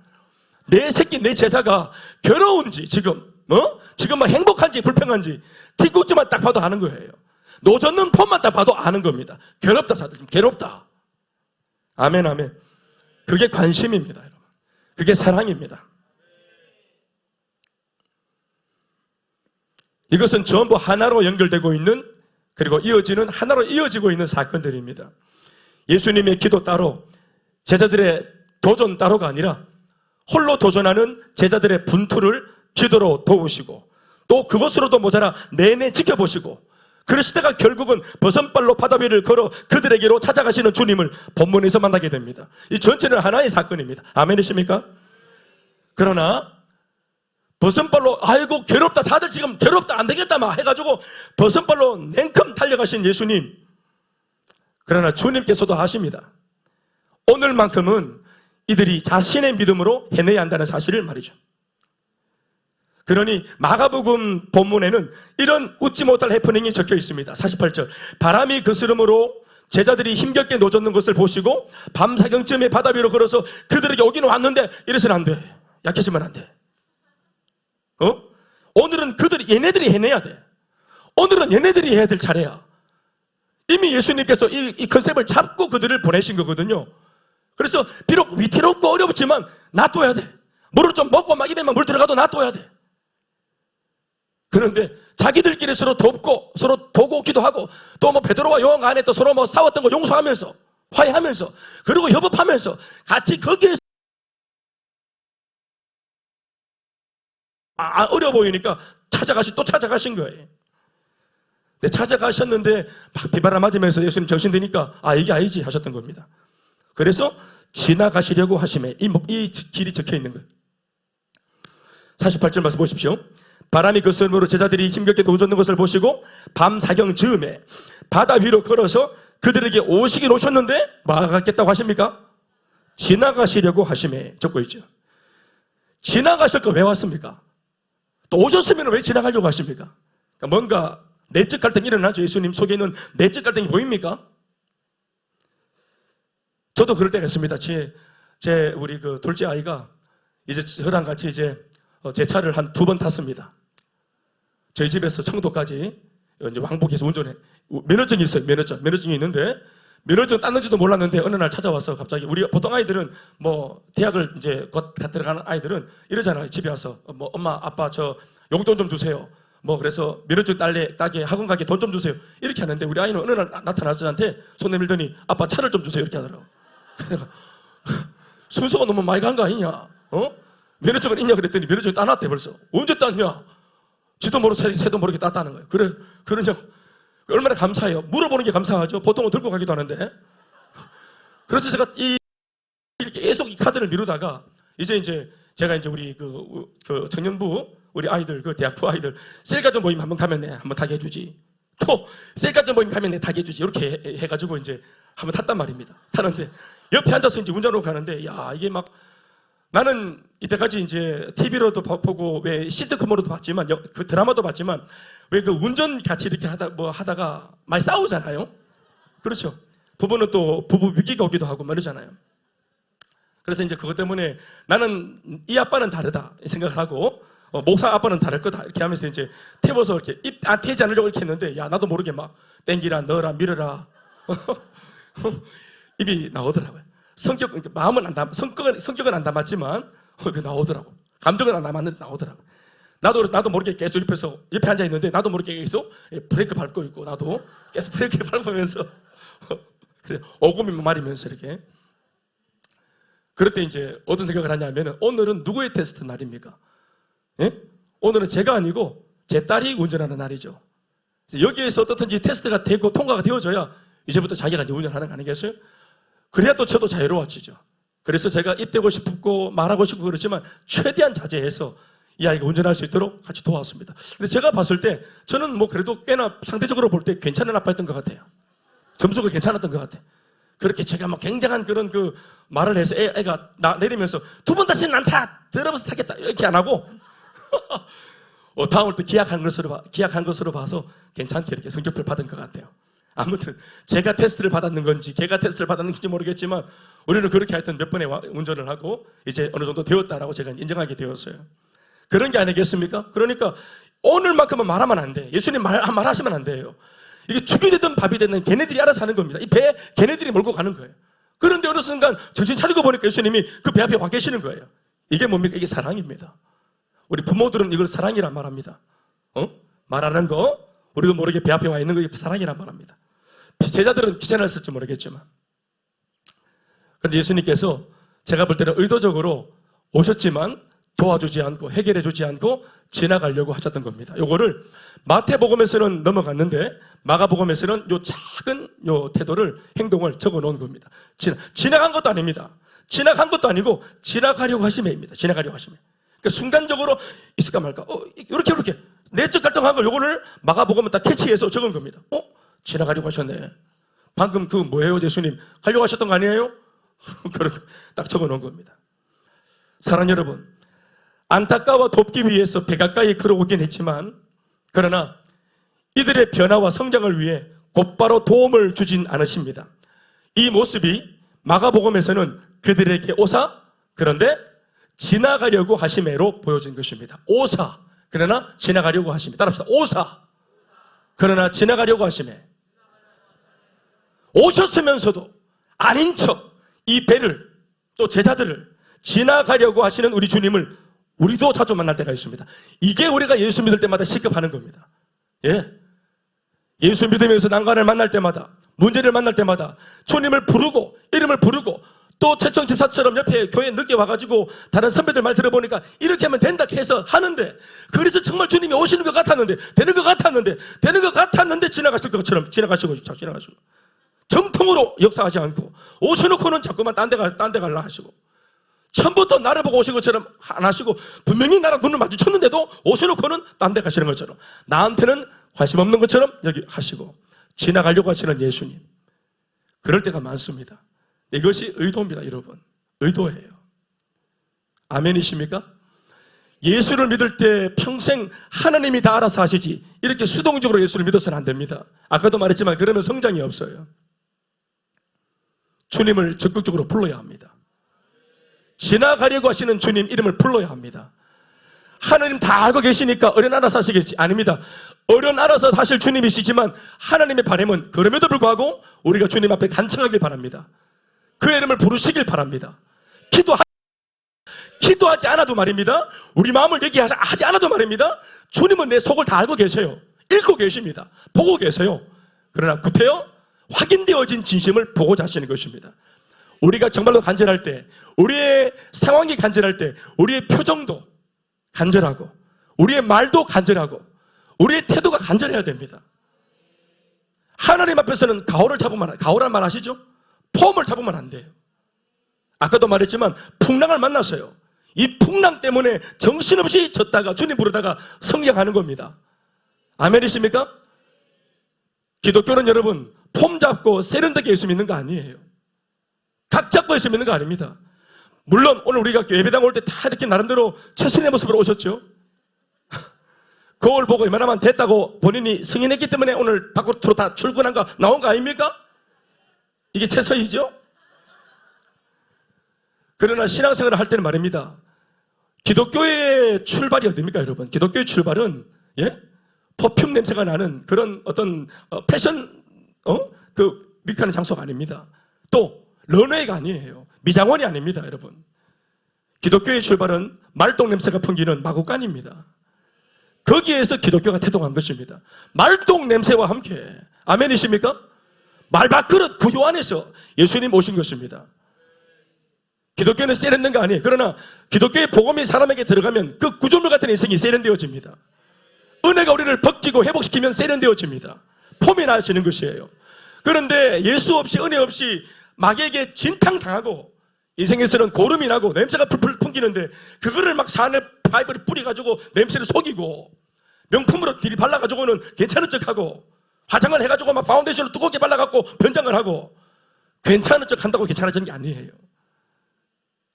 내 새끼, 내 제자가 괴로운지 지금 막 행복한지 불평한지 뒷꼭지만 딱 봐도 아는 거예요. 노젓는 폼만 딱 봐도 아는 겁니다. 괴롭다 사들, 괴롭다. 아멘 아멘. 그게 관심입니다, 여러분. 그게 사랑입니다. 이것은 전부 하나로 연결되고 있는, 그리고 이어지는, 하나로 이어지고 있는 사건들입니다. 예수님의 기도 따로, 제자들의 도전 따로가 아니라 홀로 도전하는 제자들의 분투를 기도로 도우시고 또 그것으로도 모자라 내내 지켜보시고 그러시다가 결국은 버선발로 바다 위를 걸어 그들에게로 찾아가시는 주님을 본문에서 만나게 됩니다. 이 전체는 하나의 사건입니다. 아멘이십니까? 그러나 버선발로 아이고 괴롭다, 다들 지금 괴롭다, 안 되겠다 막 해가지고 버선발로 냉큼 달려가신 예수님, 그러나 주님께서도 아십니다. 오늘만큼은 이들이 자신의 믿음으로 해내야 한다는 사실을 말이죠. 그러니 마가복음 본문에는 이런 웃지 못할 해프닝이 적혀 있습니다. 48절, 바람이 그스름으로 제자들이 힘겹게 노젓는 것을 보시고 밤 사경쯤에 바다 위로 걸어서 그들에게 오기는 왔는데 이래서는 안 돼. 약해지면 안 돼. 오늘은 얘네들이 해내야 돼. 오늘은 얘네들이 해야 될 차례야. 이미 예수님께서 이 컨셉을 잡고 그들을 보내신 거거든요. 그래서 비록 위태롭고 어렵지만 놔둬야 돼. 물을 좀 먹고 막 입에만 물 들어가도 놔둬야 돼. 그런데 자기들끼리 서로 돕고 서로 도고 기도하고 또 뭐 베드로와 요한 안에 또 서로 뭐 싸웠던 거 용서하면서 화해하면서 그리고 협업하면서 같이 거기에 어려 보이니까 또 찾아가신 거예요. 근데 찾아가셨는데 막 비바람 맞으면서 예수님 정신 드니까 이게 아니지 하셨던 겁니다. 그래서 지나가시려고 하심에 이 길이 적혀 있는 거예요. 48절 말씀 보십시오. 바람이 그 소리로 제자들이 힘겹게 노젓는 것을 보시고 밤 사경 즈음에 바다 위로 걸어서 그들에게 오시긴 오셨는데 막았겠다고 하십니까? 지나가시려고 하심에 적고 있죠. 지나가실 거 왜 왔습니까? 또 오셨으면 왜 지나가려고 하십니까? 그러니까 뭔가 내적 갈등이 일어나죠. 예수님 속에 있는 내적 갈등이 보입니까? 저도 그럴 때가 있습니다. 우리 그 둘째 아이가 이제 저랑 같이 이제 제 차를 한 2번 탔습니다. 저희 집에서 청도까지 이제 왕복해서 운전해. 면허증이 있어요. 면허증이 있는데 면허증 땄는지도 몰랐는데 어느 날 찾아와서 갑자기 우리 보통 아이들은 뭐 대학을 이제 곧 들어가는 아이들은 이러잖아요. 집에 와서 뭐 엄마 아빠 저 용돈 좀 주세요. 뭐 그래서 면허증 따게 학원 가게 돈 좀 주세요. 이렇게 하는데 우리 아이는 어느 날 나타나서 저한테 손 내밀더니 아빠 차를 좀 주세요. 이렇게 하더라고. 그래서 순서가 너무 많이 간 거 아니냐? 면허증은 있냐 그랬더니 면허증 따놨대 벌써. 언제 땄냐? 지도 모르고 새도 모르게 땄다는 거예요. 그러냐? 얼마나 감사해요. 물어보는 게 감사하죠. 보통은 들고 가기도 하는데. 그래서 제가 이렇게 계속 이 카드를 미루다가 이제 제가 이제 우리 그 청년부 우리 아이들 그 대학부 아이들 셀가전 모임 한번 가면 한번 타게 해주지. 또 셀가전 모임 가면 타게 해주지. 이렇게 해가지고 이제 한번 탔단 말입니다. 타는데 옆에 앉아서 이제 운전하고 가는데 이게 막 나는 이때까지 이제 TV로도 보고 왜 시트콤으로도 봤지만 그 드라마도 봤지만 왜 그 운전 같이 이렇게 하다가 많이 싸우잖아요. 그렇죠. 부부는 또 부부 위기가 오기도 하고 말이잖아요. 그래서 이제 그것 때문에 나는 이 아빠는 다르다 생각을 하고 목사 아빠는 다를 거다 이렇게 하면서 이제 태워서 이렇게 입 안 태지 않으려고 이렇게 했는데 나도 모르게 막 땡기라 넣어라 밀어라 입이 나오더라고요. 성격은 안 담았지만 그 나오더라고. 감정은 안 담았는데 나오더라고. 나도 모르게 계속 옆에 앉아 있는데 나도 모르게 계속 브레이크 밟고 있고 나도 계속 브레이크 밟으면서 그래 오금이 말이면서 이렇게. 그럴 때 이제 어떤 생각을 하냐면 오늘은 누구의 테스트 날입니까? 예? 오늘은 제가 아니고 제 딸이 운전하는 날이죠. 여기에서 어떻든지 테스트가 되고 통과가 되어져야 이제부터 자기가 이제 운전하는 거 아니겠어요? 그래야 또 저도 자유로워지죠. 그래서 제가 입대고 싶고 말하고 싶고 그렇지만 최대한 자제해서 이 아이가 운전할 수 있도록 같이 도왔습니다. 근데 제가 봤을 때 저는 뭐 그래도 꽤나 상대적으로 볼 때 괜찮은 아빠였던 것 같아요. 점수가 괜찮았던 것 같아요. 그렇게 제가 막 굉장한 그런 그 말을 해서 애가 내리면서 2번 다시는 안 타! 들어봐서 타겠다! 이렇게 안 하고 다음을 또 기약한 것으로 봐서 괜찮게 이렇게 성적표를 받은 것 같아요. 아무튼 제가 테스트를 받았는 건지 걔가 테스트를 받았는지 모르겠지만 우리는 그렇게 하여튼 몇 번의 운전을 하고 이제 어느 정도 되었다라고 제가 인정하게 되었어요. 그런 게 아니겠습니까? 그러니까 오늘만큼은 말하면 안 돼. 예수님 말하시면 안 돼요. 이게 죽이 되든 밥이 되든 걔네들이 알아서 하는 겁니다. 이 배 걔네들이 몰고 가는 거예요. 그런데 어느 순간 정신 차리고 보니까 예수님이 그 배 앞에 와 계시는 거예요. 이게 뭡니까? 이게 사랑입니다. 우리 부모들은 이걸 사랑이란 말합니다. 말하는 거 우리도 모르게 배 앞에 와 있는 거 사랑이란 말합니다. 제자들은 귀찮았을지 모르겠지만 그런데 예수님께서 제가 볼 때는 의도적으로 오셨지만 도와주지 않고 해결해 주지 않고 지나가려고 하셨던 겁니다. 요거를 마태복음에서는 넘어갔는데 마가복음에서는 요 작은 요 태도를 행동을 적어 놓은 겁니다. 지나간 것도 아닙니다. 지나간 것도 아니고 지나가려고 하심에입니다. 지나가려고 하심에. 그러니까 순간적으로 있을까 말까. 이렇게 내적 갈등한 걸 요거를 마가복음은 딱 캐치해서 적은 겁니다. 지나가려고 하셨네. 방금 그 뭐예요, 예수님? 가려고 하셨던 거 아니에요? 그렇게 딱 적어 놓은 겁니다. 사랑 여러분, 안타까워 돕기 위해서 배 가까이 걸어오긴 했지만 그러나 이들의 변화와 성장을 위해 곧바로 도움을 주진 않으십니다. 이 모습이 마가복음에서는 그들에게 오사 그런데 지나가려고 하심에로 보여진 것입니다. 오사 그러나 지나가려고 하심에. 따라합시다. 오사 그러나 지나가려고 하심에. 오셨으면서도 아닌 척 이 배를 또 제자들을 지나가려고 하시는 우리 주님을 우리도 자주 만날 때가 있습니다. 이게 우리가 예수 믿을 때마다 시급하는 겁니다. 예. 예수 믿으면서 난관을 만날 때마다, 문제를 만날 때마다 주님을 부르고 이름을 부르고 또 최청 집사처럼 옆에 교회에 늦게 와가지고 다른 선배들 말 들어보니까 이렇게 하면 된다 해서 하는데, 그래서 정말 주님이 오시는 것 같았는데 되는 것 같았는데 지나가실 것처럼 지나가시고 정통으로 역사하지 않고 오셔놓고는 자꾸만 딴 데 가려 하시고, 처음부터 나를 보고 오신 것처럼 안 하시고 분명히 나랑 눈을 마주쳤는데도 오셔놓고는 딴 데 가시는 것처럼, 나한테는 관심 없는 것처럼 여기 하시고 지나가려고 하시는 예수님, 그럴 때가 많습니다. 이것이 의도입니다. 여러분, 의도예요. 아멘이십니까? 예수를 믿을 때 평생 하나님이 다 알아서 하시지 이렇게 수동적으로 예수를 믿어서는 안 됩니다. 아까도 말했지만 그러면 성장이 없어요. 주님을 적극적으로 불러야 합니다. 지나가려고 하시는 주님 이름을 불러야 합니다. 하나님 다 알고 계시니까 어련 알아서 하시겠지? 아닙니다. 어련 알아서 하실 주님이시지만 하나님의 바람은 그럼에도 불구하고 우리가 주님 앞에 간청하길 바랍니다. 그 이름을 부르시길 바랍니다. 기도하지 않아도 말입니다. 우리 마음을 얘기하지 않아도 말입니다. 주님은 내 속을 다 알고 계세요. 읽고 계십니다. 보고 계세요. 그러나 구태여 확인되어진 진심을 보고자 하시는 것입니다. 우리가 정말로 간절할 때, 우리의 상황이 간절할 때 우리의 표정도 간절하고 우리의 말도 간절하고 우리의 태도가 간절해야 됩니다. 하나님 앞에서는 가오란 말 아시죠? 폼을 잡으면 안 돼요. 아까도 말했지만 풍랑을 만났어요. 이 풍랑 때문에 정신없이 졌다가 주님 부르다가 성장하는 겁니다. 아멘이십니까? 기독교는 여러분 폼 잡고 세련되게 예수 믿는 거 아니에요. 각 잡고 예수 믿는 거 아닙니다. 물론 오늘 우리가 예배당 올 때 다 이렇게 나름대로 최선의 모습으로 오셨죠. 거울 보고 이만하면 됐다고 본인이 승인했기 때문에 오늘 밖으로 다 출근한 거 나온 거 아닙니까? 이게 최선이죠. 그러나 신앙생활을 할 때는 말입니다. 기독교의 출발이 어딥니까, 여러분? 기독교의 출발은 퍼퓸 냄새가 나는 그런 어떤 패션 미크하는 장소가 아닙니다. 또 런웨이가 아니에요. 미장원이 아닙니다, 여러분. 기독교의 출발은 말똥 냄새가 풍기는 마구간입니다. 거기에서 기독교가 태동한 것입니다. 말똥 냄새와 함께, 아멘이십니까? 말밥그릇 구조 안에서 예수님 오신 것입니다. 기독교는 세련된 거 아니에요. 그러나 기독교의 복음이 사람에게 들어가면 그 구조물 같은 인생이 세련되어집니다. 은혜가 우리를 벗기고 회복시키면 세련되어집니다. 폼이 나시는 것이에요. 그런데 예수 없이 은혜 없이 마귀에게 진탕당하고 인생에서는 고름이 나고 냄새가 풀풀 풍기는데 그거를 막 샤넬 파이브를 뿌려가지고 냄새를 속이고 명품으로 길이 발라가지고는 괜찮은 척하고 화장을 해가지고 막 파운데이션을 두껍게 발라갖고 변장을 하고 괜찮은 척 한다고 괜찮아지는 게 아니에요.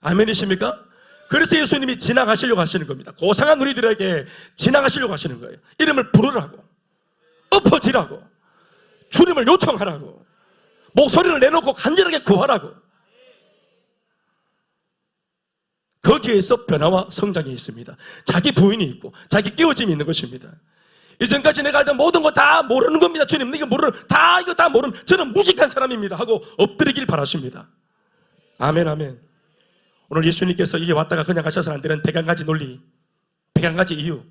아멘이십니까? 그래서 예수님이 지나가시려고 하시는 겁니다. 고상한 우리들에게 지나가시려고 하시는 거예요. 이름을 부르라고, 엎어지라고, 주님을 요청하라고, 목소리를 내놓고 간절하게 구하라고. 거기에서 변화와 성장이 있습니다. 자기 부인이 있고 자기 깨어짐이 있는 것입니다. 이전까지 내가 알던 모든 거 다 모르는 겁니다. 주님, 이거 다 모르는 저는 무식한 사람입니다 하고 엎드리길 바라십니다. 아멘, 아멘. 오늘 예수님께서 이게 왔다가 그냥 가셔서는 안 되는 101가지 논리, 101가지 이유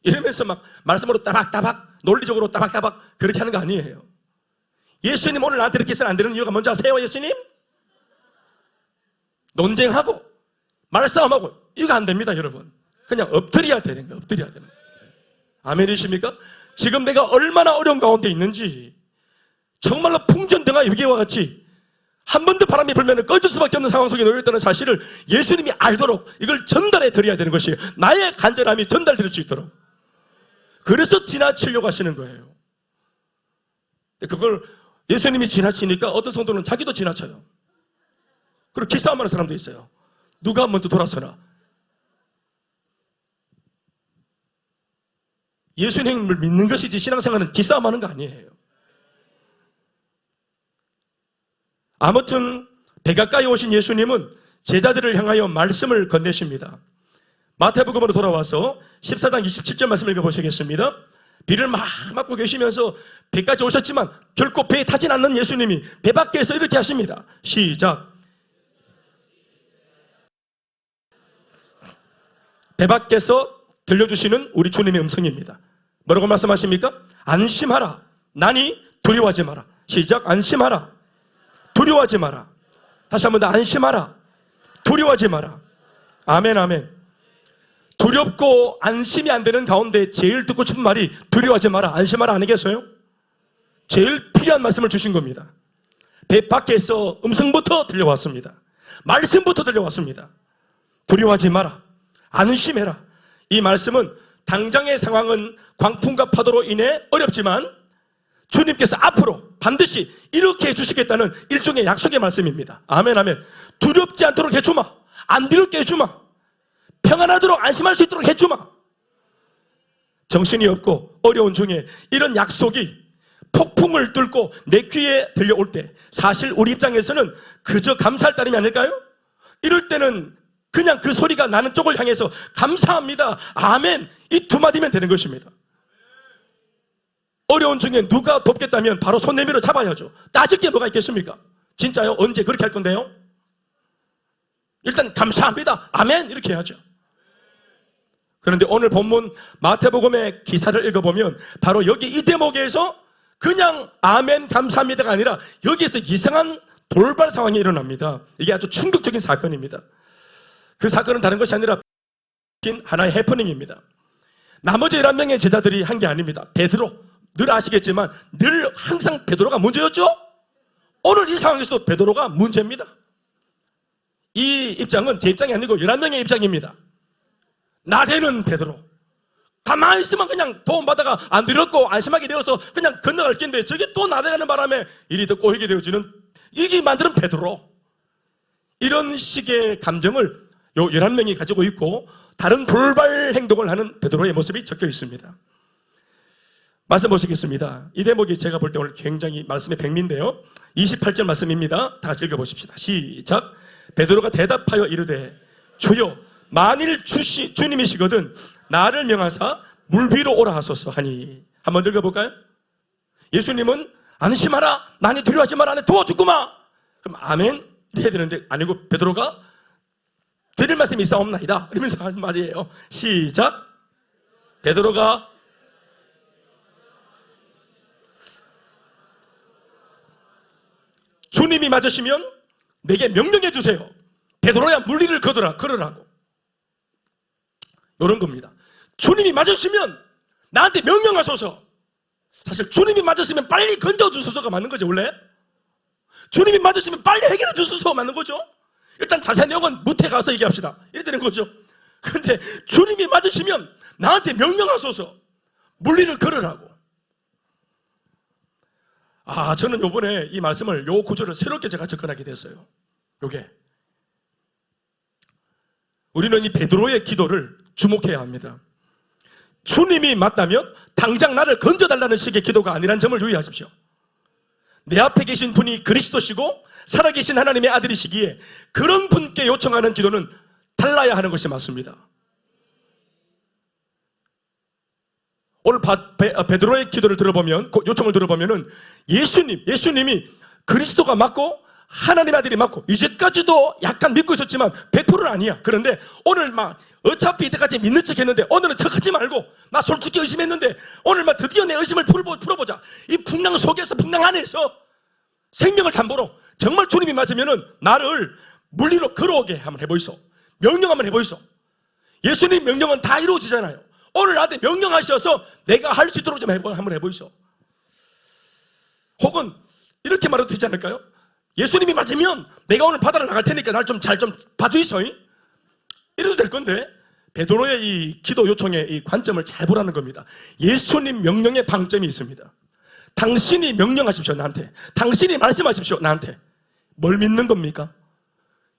이러면서 막 말씀으로 따박따박 논리적으로 따박따박 그렇게 하는 거 아니에요. 예수님 오늘 나한테 이렇게 해서는 안 되는 이유가 뭔지 아세요? 예수님? 논쟁하고 말싸움하고 이거 안 됩니다, 여러분. 그냥 엎드려야 되는 거예요. 엎드려야 되는 거예요. 아멘이십니까? 지금 내가 얼마나 어려운 가운데 있는지, 정말로 풍전등화 위기와 같이 한 번 더 바람이 불면 꺼질 수밖에 없는 상황 속에 놓여 있다는 사실을 예수님이 알도록 이걸 전달해 드려야 되는 것이에요. 나의 간절함이 전달될 수 있도록. 그래서 지나치려고 하시는 거예요. 그걸 예수님이 지나치니까 어떤 성도는 자기도 지나쳐요. 그리고 기싸움하는 사람도 있어요. 누가 먼저 돌아서나. 예수님을 믿는 것이지 신앙생활은 기싸움하는 거 아니에요. 아무튼 백악가에 오신 예수님은 제자들을 향하여 말씀을 건네십니다. 마태복음으로 돌아와서 14장 27절 말씀 읽어보시겠습니다. 비를 막 맞고 계시면서 배까지 오셨지만 결코 배에 타진 않는 예수님이 배 밖에서 이렇게 하십니다. 시작. 배 밖에서 들려주시는 우리 주님의 음성입니다. 뭐라고 말씀하십니까? 안심하라. 나니 두려워하지 마라. 시작. 안심하라. 두려워하지 마라. 다시 한 번 더 안심하라. 두려워하지 마라. 아멘, 아멘. 두렵고 안심이 안 되는 가운데 제일 듣고 싶은 말이 두려워하지 마라, 안심하라 아니겠어요? 제일 필요한 말씀을 주신 겁니다. 배 밖에서 음성부터 들려왔습니다. 말씀부터 들려왔습니다. 두려워하지 마라, 안심해라. 이 말씀은 당장의 상황은 광풍과 파도로 인해 어렵지만 주님께서 앞으로 반드시 이렇게 해주시겠다는 일종의 약속의 말씀입니다. 아멘, 아멘. 두렵지 않도록 해주마. 안 두렵게 해주마. 평안하도록 안심할 수 있도록 해주마. 정신이 없고 어려운 중에 이런 약속이 폭풍을 뚫고 내 귀에 들려올 때 사실 우리 입장에서는 그저 감사할 따름이 아닐까요? 이럴 때는 그냥 그 소리가 나는 쪽을 향해서 감사합니다, 아멘, 이 두 마디면 되는 것입니다. 어려운 중에 누가 돕겠다면 바로 손 내밀어 잡아야죠. 따질 게 뭐가 있겠습니까? 진짜요? 언제 그렇게 할 건데요? 일단 감사합니다, 아멘, 이렇게 해야죠. 그런데 오늘 본문 마태복음의 기사를 읽어보면 바로 여기 이 대목에서 그냥 아멘 감사합니다가 아니라 여기에서 이상한 돌발 상황이 일어납니다. 이게 아주 충격적인 사건입니다. 그 사건은 다른 것이 아니라 하나의 해프닝입니다. 나머지 11명의 제자들이 한 게 아닙니다. 베드로, 늘 아시겠지만 늘 항상 베드로가 문제였죠? 오늘 이 상황에서도 베드로가 문제입니다. 이 입장은 제 입장이 아니고 11명의 입장입니다. 나대는 베드로, 가만히 있으면 그냥 도움받다가 안 들었고 안심하게 되어서 그냥 건너갈 낀데 저게 또 나대가는 바람에 일이 더 꼬이게 되어지는, 이게 만드는 베드로. 이런 식의 감정을 요 11명이 가지고 있고 다른 돌발 행동을 하는 베드로의 모습이 적혀 있습니다. 말씀 보시겠습니다. 이 대목이 제가 볼 때 오늘 굉장히 말씀의 백미인데요, 28절 말씀입니다. 다 같이 읽어보십시다. 시작. 베드로가 대답하여 이르되 주여, 만일 주님이시거든 나를 명하사 물 위로 오라 하소서 하니. 한번 읽어볼까요? 예수님은 안심하라, 나니 두려워하지 마라, 내 도와주구마. 그럼 아멘 해야 되는데 아니고 베드로가 드릴 말씀이 있사옵나이다 이러면서 하는 말이에요. 시작. 베드로가 주님이 맞으시면 내게 명령해 주세요. 베드로야 물리를 걸으라고. 이런 겁니다. 주님이 맞으시면 나한테 명령하소서. 사실 주님이 맞으시면 빨리 건져주소서가 맞는 거죠. 원래 주님이 맞으시면 빨리 해결해 주소서가 맞는 거죠. 일단 자세한 내용은 무태 가서 얘기합시다, 이래 되는 거죠. 그런데 주님이 맞으시면 나한테 명령하소서, 물리를 걸으라고. 저는 요번에 이 말씀을, 요 구절을 새롭게 제가 접근하게 됐어요. 요게 우리는 이 베드로의 기도를 주목해야 합니다. 주님이 맞다면 당장 나를 건져달라는 식의 기도가 아니라는 점을 유의하십시오. 내 앞에 계신 분이 그리스도시고 살아계신 하나님의 아들이시기에 그런 분께 요청하는 기도는 달라야 하는 것이 맞습니다. 오늘 베드로의 기도를 들어보면, 요청을 들어보면은 예수님이 그리스도가 맞고 하나님의 아들이 맞고 이제까지도 약간 믿고 있었지만 100%는 아니야. 그런데 오늘 막 어차피 이때까지 믿는 척 했는데 오늘은 척하지 말고, 나 솔직히 의심했는데 오늘 막 드디어 내 의심을 풀어보자. 이 풍랑 속에서, 풍랑 안에서 생명을 담보로 정말 주님이 맞으면은 나를 물리로 걸어오게 한번 해보이소. 명령 한번 해보이소. 예수님 명령은 다 이루어지잖아요. 오늘 나한테 명령하셔서 내가 할 수 있도록 좀 한번 해보이소. 혹은 이렇게 말해도 되지 않을까요? 예수님이 맞으면 내가 오늘 바다를 나갈 테니까 날 좀 잘 좀 봐주이소. 이래도 될 건데, 베드로의 이 기도 요청의 이 관점을 잘 보라는 겁니다. 예수님 명령의 방점이 있습니다. 당신이 명령하십시오, 나한테. 당신이 말씀하십시오, 나한테. 뭘 믿는 겁니까?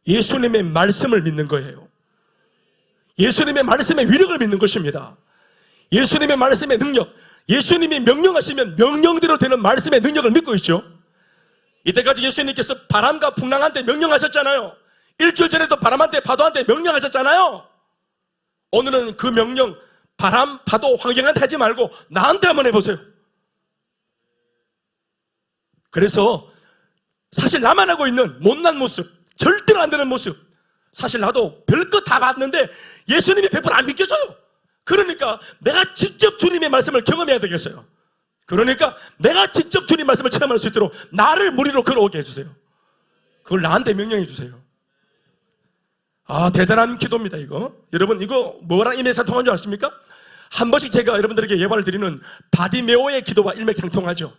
예수님의 말씀을 믿는 거예요. 예수님의 말씀의 위력을 믿는 것입니다. 예수님의 말씀의 능력, 예수님이 명령하시면 명령대로 되는 말씀의 능력을 믿고 있죠. 이때까지 예수님께서 바람과 풍랑한테 명령하셨잖아요. 일주일 전에도 바람한테 파도한테 명령하셨잖아요. 오늘은 그 명령 바람, 파도, 환경한테 하지 말고 나한테 한번 해보세요. 그래서 사실 나만 하고 있는 못난 모습, 절대로 안 되는 모습, 사실 나도 별것 다 봤는데 예수님이 100% 안 믿겨져요. 그러니까 내가 직접 주님의 말씀을 경험해야 되겠어요. 그러니까 내가 직접 주님 말씀을 체험할 수 있도록 나를 무리로 걸어오게 해주세요. 그걸 나한테 명령해 주세요. 아, 대단한 기도입니다 이거. 여러분 이거 뭐랑 일맥상통한 줄 아십니까? 한 번씩 제가 여러분들에게 예발을 드리는 바디메오의 기도와 일맥상통하죠.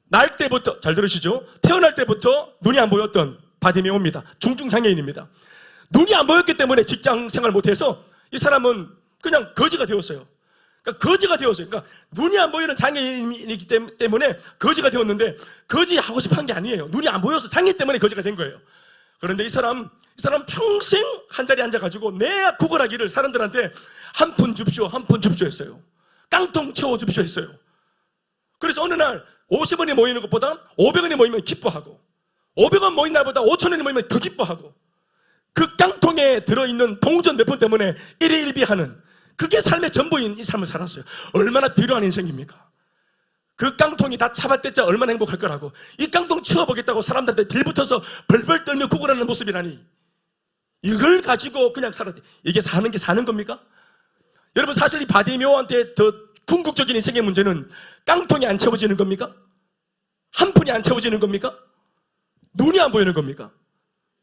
날 때부터, 잘 들으시죠? 태어날 때부터 눈이 안 보였던 바디메오입니다. 중증장애인입니다. 눈이 안 보였기 때문에 직장 생활 못해서 이 사람은 그냥 거지가 되었어요. 그러니까 거지가 되었어요. 그러니까 눈이 안 보이는 장애인이기 때문에 거지가 되었는데 거지 하고 싶어 한 게 아니에요. 눈이 안 보여서 장애 때문에 거지가 된 거예요. 그런데 이 사람 평생 한 자리에 앉아가지고 내 구걸하기를 사람들한테 한 푼 줍쇼, 한 푼 줍쇼 했어요. 깡통 채워 줍쇼 했어요. 그래서 어느 날 50원이 모이는 것보다 500원이 모이면 기뻐하고 500원 모인 날보다 5,000원이 모이면 더 기뻐하고 그 깡통에 들어있는 동전 몇 푼 때문에 일희일비하는 그게 삶의 전부인 이 삶을 살았어요. 얼마나 비루한 인생입니까? 그 깡통이 다 차밭대자 얼마나 행복할 거라고. 이 깡통 채워보겠다고 사람들한테 빌붙어서 벌벌 떨며 구걸하는 모습이라니. 이걸 가지고 그냥 살아야 돼. 이게 사는 게 사는 겁니까? 여러분 사실 이 바디메오한테 더 궁극적인 인생의 문제는 깡통이 안 채워지는 겁니까? 한 푼이 안 채워지는 겁니까? 눈이 안 보이는 겁니까?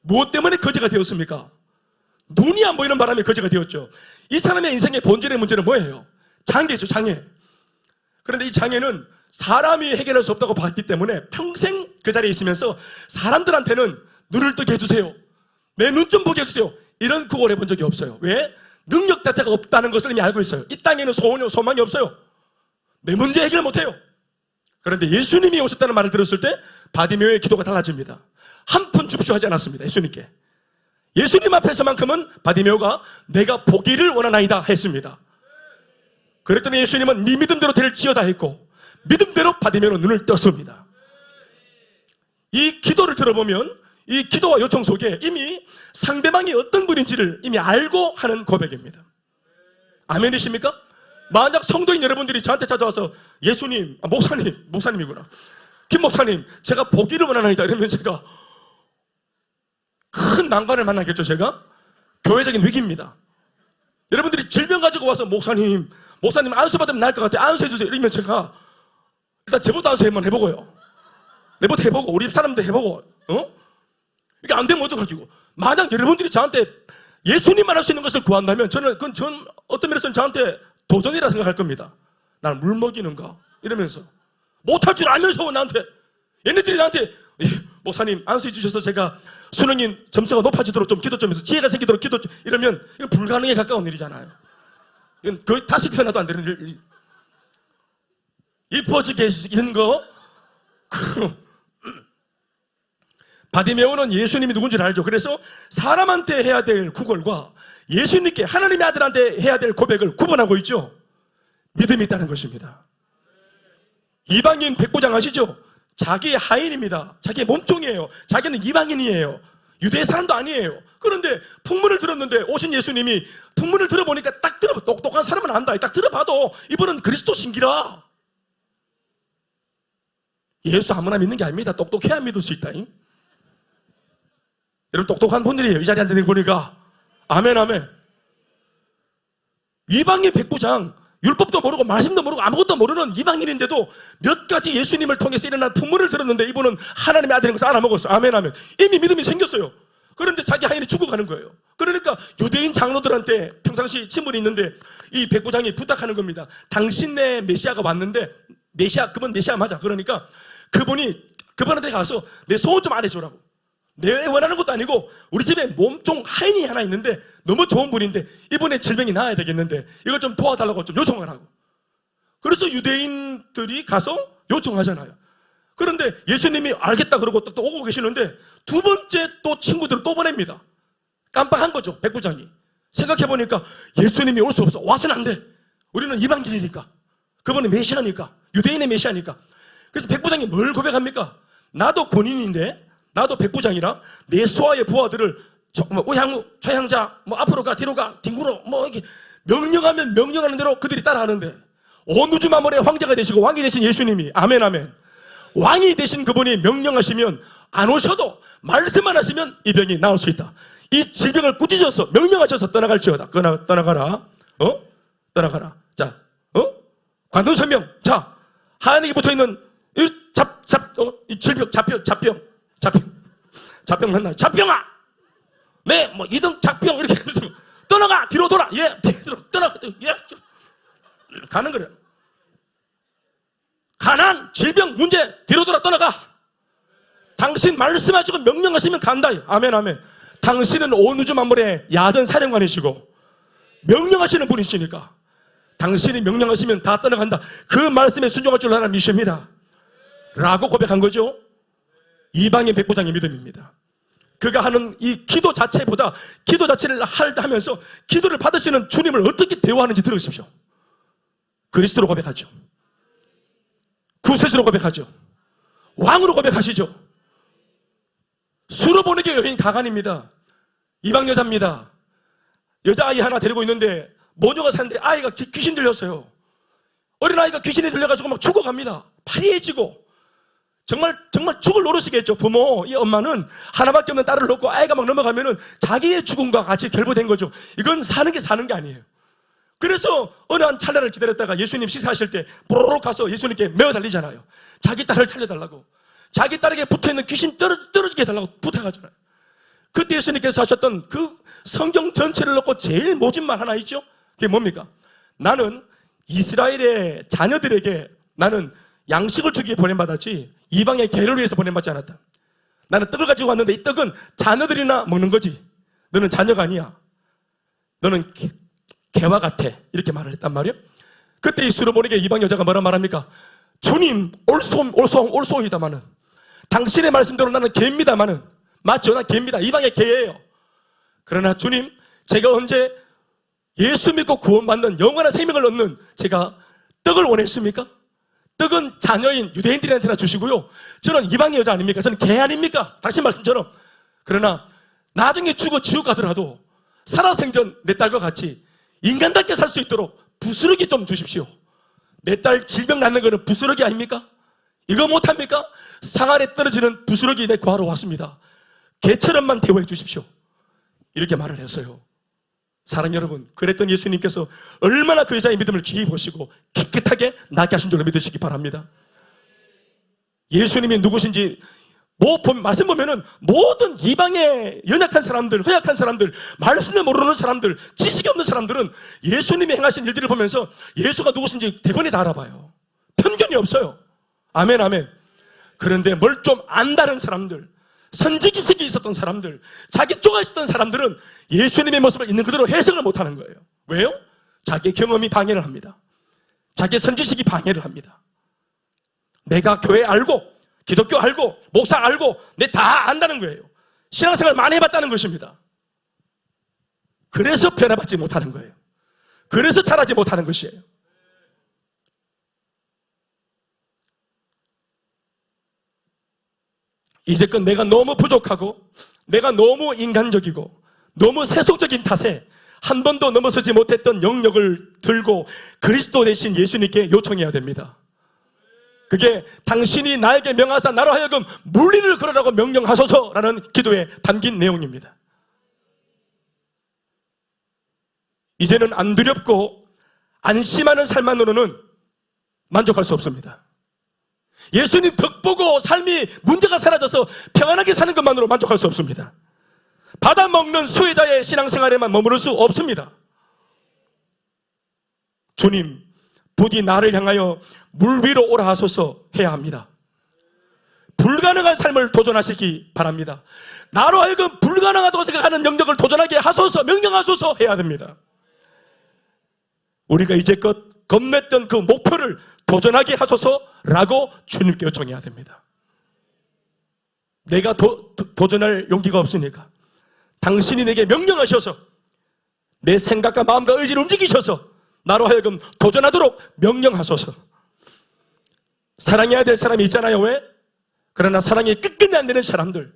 무엇 때문에 거지가 되었습니까? 눈이 안 보이는 바람에 거지가 되었죠. 이 사람의 인생의 본질의 문제는 뭐예요? 장애죠, 장애. 그런데 이 장애는 사람이 해결할 수 없다고 봤기 때문에 평생 그 자리에 있으면서 사람들한테는 눈을 뜨게 해주세요, 내 눈 좀 보게 해주세요, 이런 구걸을 해본 적이 없어요. 왜? 능력 자체가 없다는 것을 이미 알고 있어요. 이 땅에는 소망이 없어요. 내 문제 해결 못해요. 그런데 예수님이 오셨다는 말을 들었을 때 바디메오의 기도가 달라집니다. 한 푼 줍쇼 하지 않았습니다. 예수님께. 예수님 앞에서만큼은 바디메오가 내가 보기를 원하나이다 했습니다. 그랬더니 예수님은 네 믿음대로 될지어다 했고 믿음대로 바디메오는 눈을 떴습니다. 이 기도를 들어보면 이 기도와 요청 속에 이미 상대방이 어떤 분인지를 이미 알고 하는 고백입니다. 아멘이십니까? 만약 성도인 여러분들이 저한테 찾아와서 예수님, 목사님이구나, 김 목사님 제가 보기를 원하나이다 이러면 제가 큰 난관을 만나겠죠. 제가 교회적인 위기입니다. 여러분들이 질병 가지고 와서 목사님 안수 받으면 나을 것 같아요, 안수 해주세요 이러면 제가 일단 저부터 안수 한번 해보고요, 내부터 해보고 우리 사람들 해보고 이게 안 되면 어떡하기고. 만약 여러분들이 저한테 예수님만 할 수 있는 것을 구한다면 전 어떤 면에서는 저한테 도전이라 생각할 겁니다. 나를 물 먹이는가 이러면서 못할 줄 알면서 나한테, 얘네들이 나한테 목사님 안수해 주셔서 제가 수능인 점수가 높아지도록 좀 기도 좀 해서 지혜가 생기도록 기도 좀, 이러면 이건 불가능에 가까운 일이잖아요. 이건 거의 다시 태어나도 안 되는 일. 이뻐지게 이런 거. 바디메오는 예수님이 누군지를 알죠. 그래서 사람한테 해야 될 구걸과 예수님께, 하나님의 아들한테 해야 될 고백을 구분하고 있죠. 믿음이 있다는 것입니다. 이방인 백부장 아시죠? 자기의 하인입니다. 자기의 몸종이에요. 자기는 이방인이에요. 유대 사람도 아니에요. 그런데 풍문을 들었는데 오신 예수님이 풍문을 들어보니까 딱 똑똑한 사람은 안다. 딱 들어봐도 이분은 그리스도 신기라. 예수 아무나 믿는 게 아닙니다. 똑똑해야 믿을 수 있다. 여러분 똑똑한 분들이에요. 이 자리에 앉는 거 보니까. 아멘 아멘. 이방인 백부장, 율법도 모르고 말씀도 모르고 아무것도 모르는 이방인인데도 몇 가지 예수님을 통해서 일어난 풍문을 들었는데 이분은 하나님의 아들인 것을 알아먹었어요. 아멘 아멘. 이미 믿음이 생겼어요. 그런데 자기 하인이 죽어가는 거예요. 그러니까 유대인 장로들한테 평상시 친분이 있는데 이 백부장이 부탁하는 겁니다. 당신네 메시아가 왔는데, 그분 메시아 맞아. 그러니까 그분한테 가서 내 소원 좀 안 해주라고. 내 원하는 것도 아니고 우리 집에 몸종 하인이 하나 있는데 너무 좋은 분인데 이분의 질병이 나아야 되겠는데 이걸 좀 도와달라고 좀 요청을 하고. 그래서 유대인들이 가서 요청하잖아요. 그런데 예수님이 알겠다 그러고 또 오고 계시는데 두 번째 또 친구들을 또 보냅니다. 깜빡한 거죠, 백부장이. 생각해보니까 예수님이 올 수 없어. 와서는 안 돼. 우리는 이방인이니까. 그분은 메시아니까. 유대인의 메시아니까. 그래서 백부장이 뭘 고백합니까? 나도 군인인데, 나도 백부장이라 내 수하의 부하들을 우향우, 좌향자, 뭐 앞으로 가, 뒤로 가, 뒹굴어, 뭐 이렇게 명령하면 명령하는 대로 그들이 따라하는데, 온 우주 만물의 황제가 되시고 왕이 되신 예수님이, 아멘 아멘, 왕이 되신 그분이 명령하시면 안 오셔도 말씀만 하시면 이 병이 나을 수 있다. 이 질병을 꾸짖어서 명령하셔서 떠나갈지어다. 떠나가라. 떠나가라. 자, 관동설명. 자, 하얀에게 붙어있는 이 질병, 잡병 만나. 잡병아! 네, 뭐 2등 잡병 이렇게 하면서 떠나가! 뒤로 돌아! 예, 뒤로 떠나가! 예. 가는 거래요. 가난, 질병, 문제, 뒤로 돌아 떠나가! 당신 말씀하시고 명령하시면 간다. 아멘, 아멘. 당신은 온 우주 만물의 야전 사령관이시고 명령하시는 분이시니까 당신이 명령하시면 다 떠나간다. 그 말씀에 순종할 줄 나는 믿습니다. 라고 고백한 거죠. 이방인 백부장의 믿음입니다. 그가 하는 이 기도 자체보다 기도 자체를 하면서 기도를 받으시는 주님을 어떻게 대우하는지 들으십시오. 그리스도로 고백하죠. 구세주로 고백하죠. 왕으로 고백하시죠. 수로 보내게 여인 가간입니다. 이방 여자입니다. 여자아이 하나 데리고 있는데 모녀가 사는데 아이가 귀신 들렸어요. 어린아이가 귀신이 들려가지고 막 죽어갑니다. 파리해지고 정말 죽을 노릇이겠죠. 부모, 이 엄마는 하나밖에 없는 딸을 놓고 아이가 막 넘어가면은 자기의 죽음과 같이 결부된 거죠. 이건 사는 게 아니에요. 그래서 어느 한 찰나를 기다렸다가 예수님 식사하실 때 뽀로록 가서 예수님께 메어 달리잖아요. 자기 딸을 살려달라고. 자기 딸에게 붙어있는 귀신 떨어지게 해달라고 부탁하잖아요. 그때 예수님께서 하셨던 그 성경 전체를 놓고 제일 모진 말 하나 있죠. 그게 뭡니까? 나는 이스라엘의 자녀들에게 나는 양식을 주기에 보냄받았지 이방의 개를 위해서 보냄받지 않았다. 나는 떡을 가지고 왔는데 이 떡은 자녀들이나 먹는 거지. 너는 자녀가 아니야. 너는 개와 같아. 이렇게 말을 했단 말이에요. 그때 이 수르보니게 이방 여자가 뭐라 말합니까? 주님 올소이다마는 당신의 말씀대로 나는 개입니다마는 맞죠? 난 개입니다. 이방의 개예요. 그러나 주님, 제가 언제 예수 믿고 구원받는 영원한 생명을 얻는 제가 떡을 원했습니까? 떡은 자녀인 유대인들한테나 주시고요. 저는 이방의 여자 아닙니까? 저는 개 아닙니까? 당신 말씀처럼. 그러나 나중에 죽어 지옥 가더라도 살아생전 내 딸과 같이 인간답게 살 수 있도록 부스러기 좀 주십시오. 내 딸 질병 낫는 거는 부스러기 아닙니까? 이거 못합니까? 상아래 떨어지는 부스러기 내 구하러 왔습니다. 개처럼만 대우해 주십시오. 이렇게 말을 했어요. 사랑하는 여러분, 그랬던 예수님께서 얼마나 그 여자의 믿음을 깊이 보시고 깨끗하게 낫게 하신 줄로 믿으시기 바랍니다. 예수님이 누구신지 말씀 보면은 모든 이방의 연약한 사람들, 허약한 사람들, 말씀을 모르는 사람들, 지식이 없는 사람들은 예수님이 행하신 일들을 보면서 예수가 누구신지 대번에 다 알아봐요. 편견이 없어요. 아멘, 아멘. 그런데 뭘 좀 안다는 사람들, 선지기식이 있었던 사람들, 자기 쪼가 있었던 사람들은 예수님의 모습을 있는 그대로 해석을 못하는 거예요. 왜요? 자기 경험이 방해를 합니다. 자기 선지식이 방해를 합니다. 내가 교회 알고 기독교 알고 목사 알고 내 다 안다는 거예요. 신앙생활 많이 해봤다는 것입니다. 그래서 변화받지 못하는 거예요. 그래서 자라지 못하는 것이에요. 이제껏 내가 너무 부족하고 내가 너무 인간적이고 너무 세속적인 탓에 한 번도 넘어서지 못했던 영역을 들고 그리스도 대신 예수님께 요청해야 됩니다. 그게 당신이 나에게 명하사 나로 하여금 물리를 걸으라고 명령하소서라는 기도에 담긴 내용입니다. 이제는 안 두렵고 안심하는 삶만으로는 만족할 수 없습니다. 예수님 덕 보고 삶이 문제가 사라져서 평안하게 사는 것만으로 만족할 수 없습니다. 받아먹는 수혜자의 신앙생활에만 머무를 수 없습니다. 주님, 부디 나를 향하여 물 위로 오라 하소서 해야 합니다. 불가능한 삶을 도전하시기 바랍니다. 나로 하여금 불가능하다고 생각하는 영역을 도전하게 하소서, 명령하소서 해야 됩니다. 우리가 이제껏 겁냈던 그 목표를 도전하게 하소서라고 주님께 요청해야 됩니다. 내가 도전할 용기가 없으니까 당신이 내게 명령하셔서 내 생각과 마음과 의지를 움직이셔서 나로 하여금 도전하도록 명령하소서. 사랑해야 될 사람이 있잖아요. 왜? 그러나 사랑이 끝끝내 안 되는 사람들,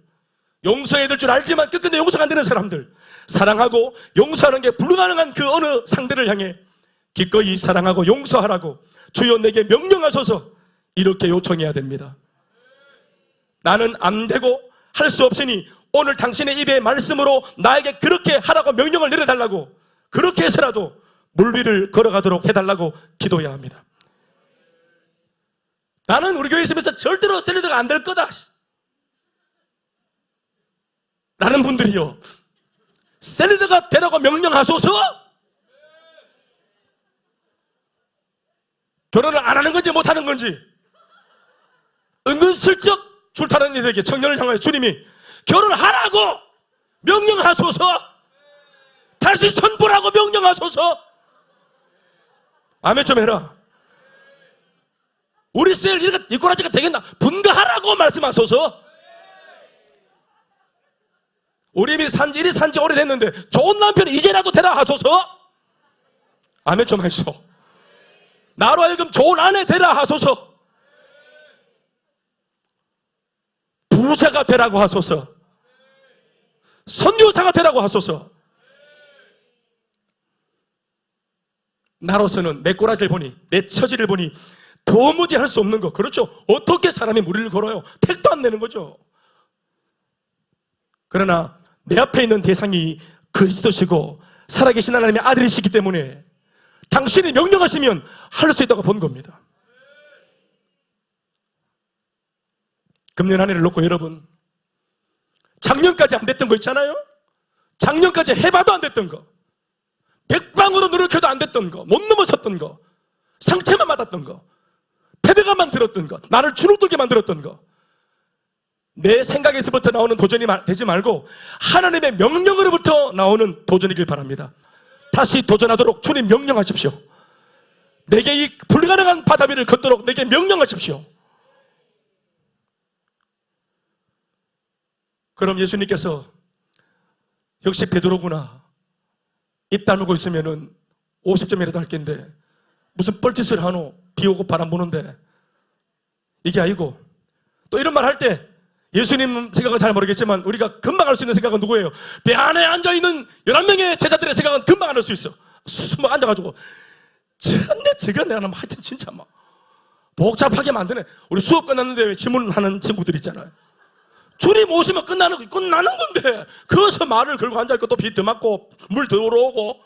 용서해야 될 줄 알지만 끝끝내 용서가 안 되는 사람들, 사랑하고 용서하는 게 불가능한 그 어느 상대를 향해 기꺼이 사랑하고 용서하라고 주여 내게 명령하소서, 이렇게 요청해야 됩니다. 나는 안 되고 할 수 없으니 오늘 당신의 입의 말씀으로 나에게 그렇게 하라고 명령을 내려달라고, 그렇게 해서라도 물 위를 걸어가도록 해달라고 기도해야 합니다. 나는 우리 교회에 있으면서 절대로 샐러드가 안 될 거다 라는 분들이요, 샐러드가 되라고 명령하소서. 결혼을 안 하는 건지 못 하는 건지 은근슬쩍 줄타는 이들에게, 청년을 향하여 주님이 결혼하라고 명령하소서, 다시 선보라고 명령하소서. 아멘 좀 해라. 우리 셀 이 꼬라지가 되겠나? 분가하라고 말씀하소서. 우리 이미 산지 이리 산지 오래됐는데 좋은 남편이 이제라도 되라 하소서. 아멘 좀 하시오. 나로 하여금 좋은 아내 되라 하소서. 부자가 되라고 하소서. 선교사가 되라고 하소서. 나로서는 내 꼬라지를 보니, 내 처지를 보니 도무지 할 수 없는 거. 그렇죠. 어떻게 사람이 무리를 걸어요? 택도 안 내는 거죠. 그러나 내 앞에 있는 대상이 그리스도시고 살아계신 하나님의 아들이시기 때문에 당신이 명령하시면 할 수 있다고 본 겁니다. 금년 한 해를 놓고 여러분, 작년까지 안 됐던 거 있잖아요. 작년까지 해봐도 안 됐던 거, 백방으로 노력해도 안 됐던 거, 못 넘어섰던 거, 상처만 받았던 거, 패배감만 들었던 거, 나를 주눅들게 만들었던 거, 내 생각에서부터 나오는 도전이 되지 말고 하나님의 명령으로부터 나오는 도전이길 바랍니다. 다시 도전하도록 주님 명령하십시오. 내게 이 불가능한 바다 위를 걷도록 내게 명령하십시오. 그럼 예수님께서 역시 베드로구나, 입 다물고 있으면은 50점이라도 할 겐데 무슨 뻘짓을 하노? 비 오고 바람 부는데. 이게 아니고, 또 이런 말 할 때 예수님 생각은 잘 모르겠지만 우리가 금방 할 수 있는 생각은 누구예요? 배 안에 앉아있는 11명의 제자들의 생각은 금방 알 수 있어. 숨어 앉아가지고 저거 내가 하여튼 진짜 막 복잡하게 만드네. 우리 수업 끝났는데 왜 질문하는 친구들 있잖아요. 주님 오시면 끝나는 건데 거기서 말을 걸고 앉아있고 또 비 더 맞고 물 더 들어오고,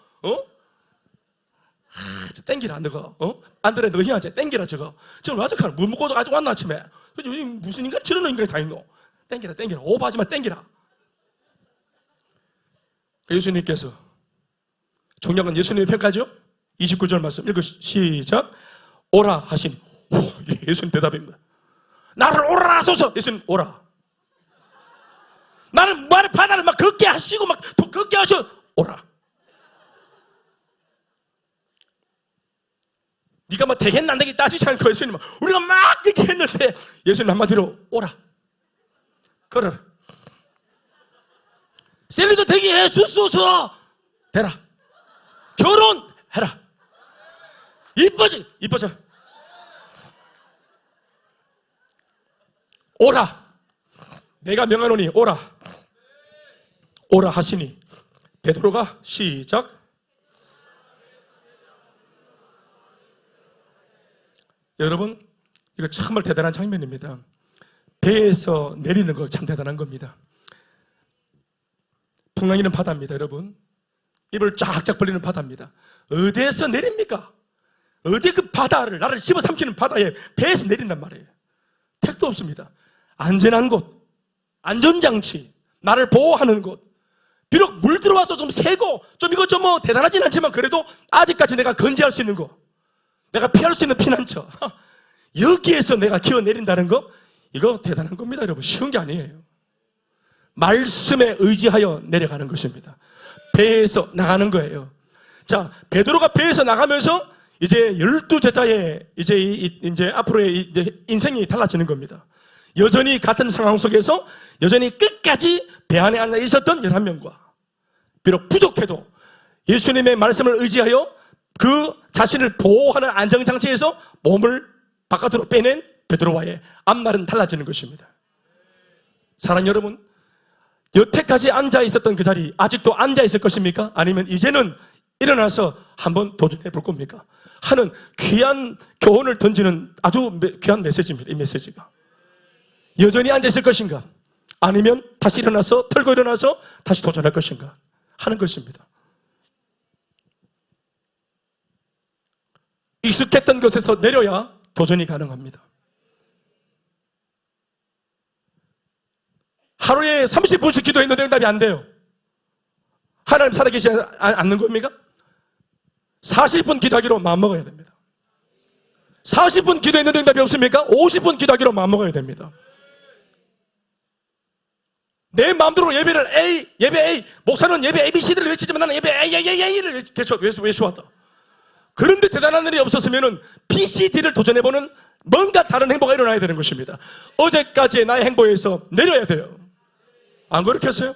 저 땡기라 너가, 안드레 너 희한하지? 땡기라 저거. 지금 아직까지 물 먹고도 아직 왔나 아침에. 무슨 인간 저런 인간이 다 있노? 땡기라 오버하지마 땡기라. 예수님께서, 중요한 건 예수님의 평가죠. 29절 말씀 읽고 시작. 오라 하시니, 이게 예수님 대답입니다. 나를 오라 하소서. 예수님 오라. 나는 말의 바다를 막 걷게 하시고 막 걷게 하셔. 오라. 네가 뭐 되겠나 안 되겠나 따지지 않고 예수님 우리가 막 그렇게 했는데 예수님 한마디로 오라. 걸어라. 셀리도 되게 해주소서. 되라. 결혼해라. 이뻐져. 오라. 내가 명하노니 오라. 오라 하시니 베드로가 시작. 여러분, 이거 정말 대단한 장면입니다. 배에서 내리는 거 참 대단한 겁니다. 풍랑이는 바다입니다. 여러분, 입을 쫙쫙 벌리는 바다입니다. 어디에서 내립니까? 어디 그 바다를, 나를 집어삼키는 바다에 배에서 내린단 말이에요. 택도 없습니다. 안전한 곳, 안전장치, 나를 보호하는 곳. 비록 물 들어와서 좀 세고 좀 이거 좀 뭐 대단하진 않지만 그래도 아직까지 내가 건재할 수 있는 거, 내가 피할 수 있는 피난처, 여기에서 내가 기어 내린다는 거, 이거 대단한 겁니다. 여러분, 쉬운 게 아니에요. 말씀에 의지하여 내려가는 것입니다. 배에서 나가는 거예요. 자, 베드로가 배에서 나가면서 이제 12제자의 이제 앞으로의 이제 인생이 달라지는 겁니다. 여전히 같은 상황 속에서 여전히 끝까지 배 안에 앉아 있었던 11명과 비록 부족해도 예수님의 말씀을 의지하여 그 자신을 보호하는 안정장치에서 몸을 바깥으로 빼낸 베드로와의 앞날은 달라지는 것입니다. 사랑 여러분, 여태까지 앉아 있었던 그 자리 아직도 앉아 있을 것입니까? 아니면 이제는 일어나서 한번 도전해 볼 겁니까? 하는 귀한 교훈을 던지는 아주 귀한 메시지입니다. 이 메시지가. 여전히 앉아 있을 것인가? 아니면 다시 일어나서 털고 일어나서 다시 도전할 것인가? 하는 것입니다. 익숙했던 것에서 내려야 도전이 가능합니다. 하루에 30분씩 기도했는데 응답이 안 돼요. 하나님 살아계시지 않는 겁니까? 40분 기도하기로 마음먹어야 됩니다. 40분 기도했는데 응답이 없습니까? 50분 기도하기로 마음먹어야 됩니다. 내 마음대로 예배를 예배 A, 목사는 예배 ABCD를 외치지만 나는 예배 A를 외쳐왔다. 그런데 대단한 일이 없었으면 PCD를 도전해보는 뭔가 다른 행보가 일어나야 되는 것입니다. 어제까지의 나의 행보에서 내려야 돼요. 안 그렇겠어요?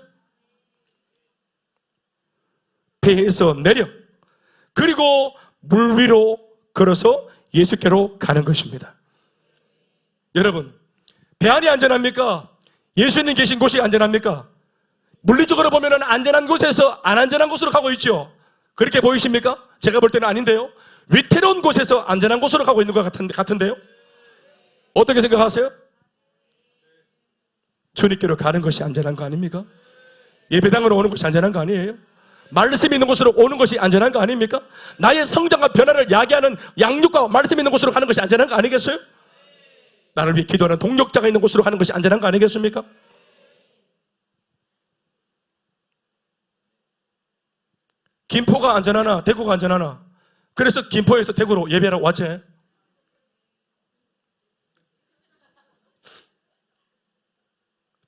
배에서 내려, 그리고 물 위로 걸어서 예수께로 가는 것입니다. 여러분, 배 안이 안전합니까? 예수님 계신 곳이 안전합니까? 물리적으로 보면 안전한 곳에서 안 안전한 곳으로 가고 있죠. 그렇게 보이십니까? 제가 볼 때는 아닌데요. 위태로운 곳에서 안전한 곳으로 가고 있는 것 같은데요. 어떻게 생각하세요? 주님께로 가는 것이 안전한 거 아닙니까? 예배당으로 오는 것이 안전한 거 아니에요? 말씀 있는 곳으로 오는 것이 안전한 거 아닙니까? 나의 성장과 변화를 야기하는 양육과 말씀 있는 곳으로 가는 것이 안전한 거 아니겠어요? 나를 위해 기도하는 동력자가 있는 곳으로 가는 것이 안전한 거 아니겠습니까? 김포가 안전하나 대구가 안전하나? 그래서 김포에서 대구로 예배하러 왔지.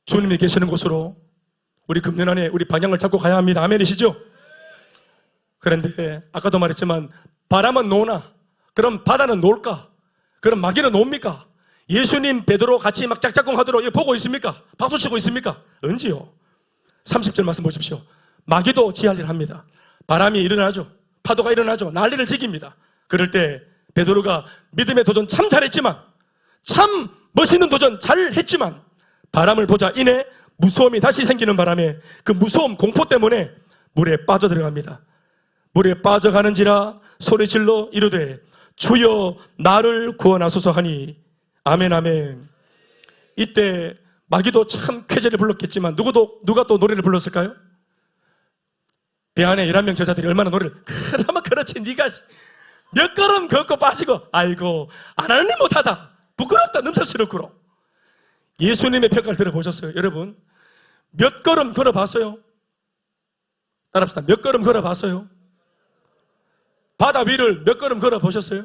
주님이 계시는 곳으로 우리 금년 안에 우리 방향을 잡고 가야 합니다. 아멘이시죠? 그런데 아까도 말했지만 바람은 노나? 그럼 바다는 놀까? 그럼 마귀는 놉니까? 예수님 베드로 같이 막 짝짝꿍 하도록 보고 있습니까? 박수치고 있습니까? 언제요? 30절 말씀 보십시오. 마귀도 지할 일 합니다. 바람이 일어나죠. 파도가 일어나죠. 난리를 지깁니다. 그럴 때 베드로가 믿음의 도전 참 잘했지만, 참 멋있는 도전 잘했지만 바람을 보자 이내 무서움이 다시 생기는 바람에 그 무서움 공포 때문에 물에 빠져들어갑니다. 물에 빠져가는지라 소리질러 이르되 주여 나를 구원하소서 하니 아멘 아멘. 이때 마귀도 참 쾌재를 불렀겠지만 누가 또 노래를 불렀을까요? 배 안에 11명 제자들이 얼마나 노래를 그러면 그렇지 네가 몇 걸음 걷고 빠지고 아이고 안 하는 일 못하다 부끄럽다 넘쳐스럽고. 예수님의 평가를 들어보셨어요? 여러분 몇 걸음 걸어봤어요? 따라합시다. 몇 걸음 걸어봤어요? 바다 위를 몇 걸음 걸어보셨어요?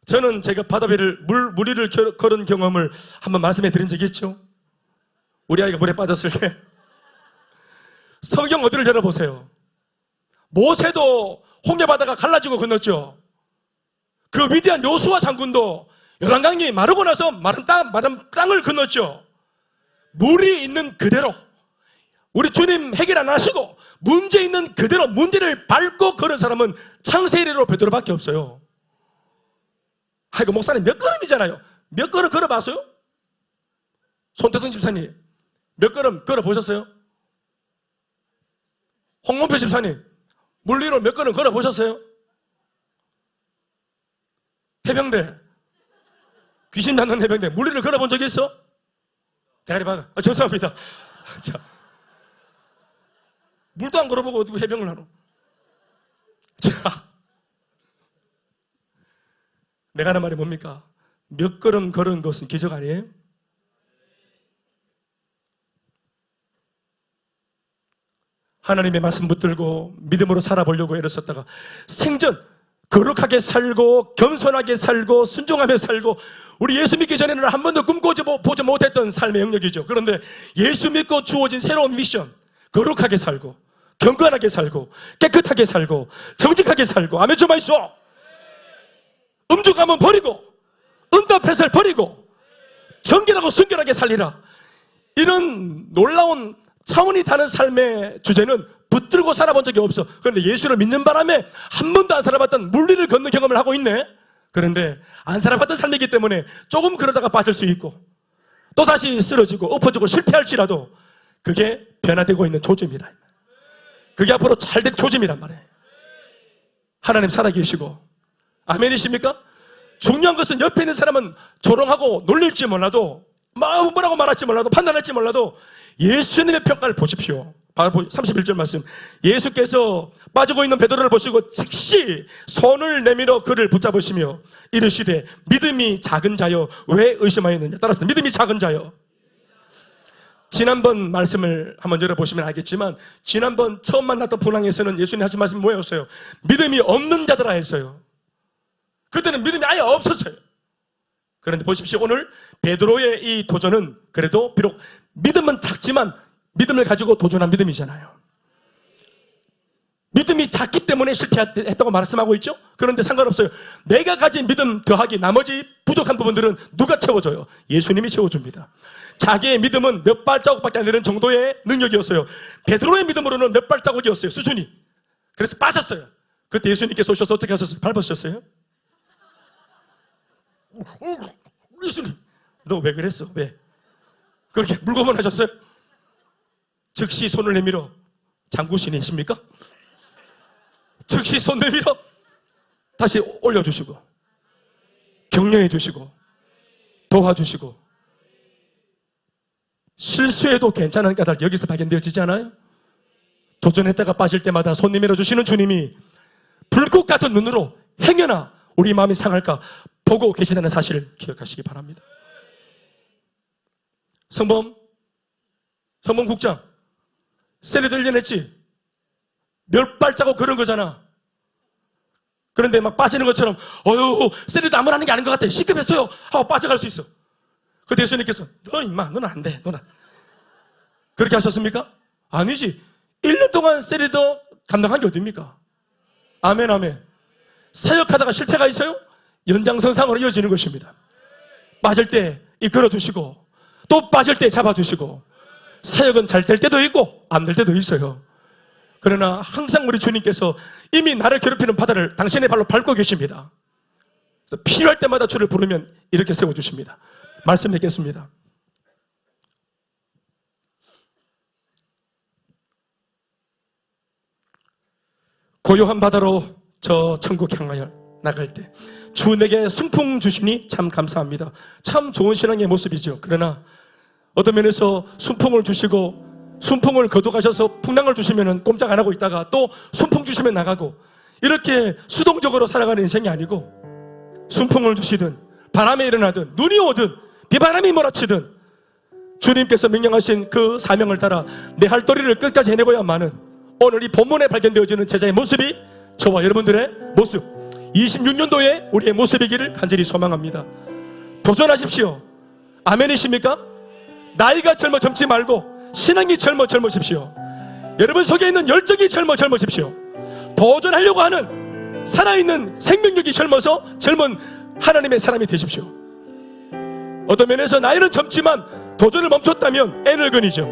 저는 제가 바다 위를 물 위를 걸은 경험을 한번 말씀해 드린 적이 있죠. 우리 아이가 물에 빠졌을 때 성경 어디를 열어보세요. 모세도 홍해바다가 갈라지고 건넜죠. 그 위대한 여호수아 장군도 요단강이 마르고 나서 마른 땅을 건넜죠. 물이 있는 그대로 우리 주님 해결 안 하시고 문제 있는 그대로 문제를 밟고 걸은 사람은 창세기 이래로 베드로밖에 없어요. 아이고 목사님 몇 걸음이잖아요. 몇 걸음 걸어봤어요? 손태성 집사님 몇 걸음 걸어보셨어요? 홍문표 집사님 물 위로 몇 걸음 걸어보셨어요? 해병대 귀신 낳는 해병대 물 위를 걸어본 적이 있어? 대가리 박아. 죄송합니다. 자, 물도 안 걸어보고 어떻게 해병을 하노? 자, 내가 하는 말이 뭡니까? 몇 걸음 걸은 것은 기적 아니에요? 하나님의 말씀 붙들고 믿음으로 살아보려고 애를 썼다가 생전 거룩하게 살고 겸손하게 살고 순종하며 살고 우리 예수 믿기 전에는 한 번도 꿈꿔보지 못했던 삶의 영역이죠. 그런데 예수 믿고 주어진 새로운 미션, 거룩하게 살고 경건하게 살고 깨끗하게 살고 정직하게 살고 아멘 좀 하시오. 음주감은 버리고 응답해설 버리고 정결하고 순결하게 살리라. 이런 놀라운 차원이 다른 삶의 주제는 붙들고 살아본 적이 없어. 그런데 예수를 믿는 바람에 한 번도 안 살아봤던 물리를 걷는 경험을 하고 있네. 그런데 안 살아봤던 삶이기 때문에 조금 그러다가 빠질 수 있고 또다시 쓰러지고 엎어지고 실패할지라도 그게 변화되고 있는 조짐이라. 그게 앞으로 잘 될 조짐이란 말이에요. 하나님 살아계시고, 아멘이십니까? 중요한 것은 옆에 있는 사람은 조롱하고 놀릴지 몰라도, 뭐라고 말할지 몰라도, 판단할지 몰라도 예수님의 평가를 보십시오. 31절 말씀, 예수께서 빠지고 있는 베드로를 보시고 즉시 손을 내밀어 그를 붙잡으시며 이르시되 믿음이 작은 자여 왜 의심하였느냐. 따라서 믿음이 작은 자여. 지난번 말씀을 한번 열어보시면 알겠지만, 지난번 처음 만났던 분황에서는 예수님이 하신 말씀이 뭐였어요? 믿음이 없는 자들아 했어요. 그때는 믿음이 아예 없었어요. 그런데 보십시오, 오늘 베드로의 이 도전은 그래도 비록 믿음은 작지만 믿음을 가지고 도전한 믿음이잖아요. 믿음이 작기 때문에 실패했다고 말씀하고 있죠? 그런데 상관없어요. 내가 가진 믿음 더하기 나머지 부족한 부분들은 누가 채워줘요? 예수님이 채워줍니다. 자기의 믿음은 몇 발자국밖에 안 되는 정도의 능력이었어요. 베드로의 믿음으로는 몇 발자국이었어요, 수준이. 그래서 빠졌어요. 그때 예수님께서 오셔서 어떻게 하셨어요? 밟으셨어요? 예수님, 너 왜 그랬어? 왜? 그렇게 물고만 하셨어요? 즉시 손을 내밀어, 장구신이십니까? 즉시 손 내밀어 다시 올려주시고 격려해 주시고 도와주시고, 실수해도 괜찮은 까닭 여기서 발견되어지지 않아요? 도전했다가 빠질 때마다 손 내밀어 주시는 주님이 불꽃 같은 눈으로 행여나 우리 마음이 상할까 보고 계시다는 사실을 기억하시기 바랍니다. 성범 국장, 셀리도 1년 했지? 몇 발자국 걸은 거잖아. 그런데 막 빠지는 것처럼 어휴, 셀리도 아무나 하는 게 아닌 것 같아, 시급했어요 하고 빠져갈 수 있어. 그때 예수님께서 너 임마, 너는 안 돼, 너는. 그렇게 하셨습니까? 아니지. 1년 동안 셀리도 감당한 게 어딥니까? 아멘, 아멘. 사역하다가 실패가 있어요? 연장선상으로 이어지는 것입니다. 빠질 때 이끌어주시고 또 빠질 때 잡아주시고, 사역은 잘 될 때도 있고 안 될 때도 있어요. 그러나 항상 우리 주님께서 이미 나를 괴롭히는 바다를 당신의 발로 밟고 계십니다. 그래서 필요할 때마다 주를 부르면 이렇게 세워주십니다. 말씀 뵙겠습니다. 고요한 바다로 저 천국 향하여 나갈 때 주 내게 순풍 주시니 참 감사합니다. 참 좋은 신앙의 모습이죠. 그러나 어떤 면에서 순풍을 주시고 순풍을 거둬가셔서 풍랑을 주시면 꼼짝 안 하고 있다가 또 순풍 주시면 나가고, 이렇게 수동적으로 살아가는 인생이 아니고, 순풍을 주시든 바람에 일어나든 눈이 오든 비바람이 몰아치든 주님께서 명령하신 그 사명을 따라 내 할 도리를 끝까지 해내고야만은 오늘 이 본문에 발견되어지는 제자의 모습이 저와 여러분들의 모습, 26년도에 우리의 모습이기를 간절히 소망합니다. 도전하십시오. 아멘이십니까? 나이가 젊지 말고 신앙이 젊으십시오. 여러분 속에 있는 열정이 젊으십시오. 도전하려고 하는 살아있는 생명력이 젊어서 젊은 하나님의 사람이 되십시오. 어떤 면에서 나이는 젊지만 도전을 멈췄다면 애늙은이죠.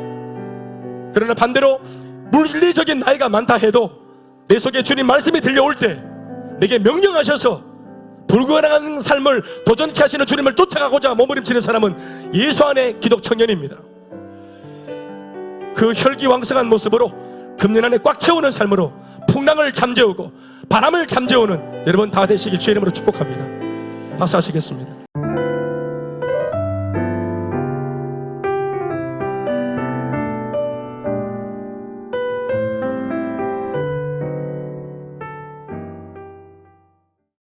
그러나 반대로 물리적인 나이가 많다 해도 내 속에 주님 말씀이 들려올 때 내게 명령하셔서 불가능한 삶을 도전케 하시는 주님을 쫓아가고자 몸부림치는 사람은 예수 안의 기독 청년입니다. 그 혈기왕성한 모습으로 금년 안에 꽉 채우는 삶으로 풍랑을 잠재우고 바람을 잠재우는 여러분 다 되시길 주의 이름으로 축복합니다. 박수하시겠습니다.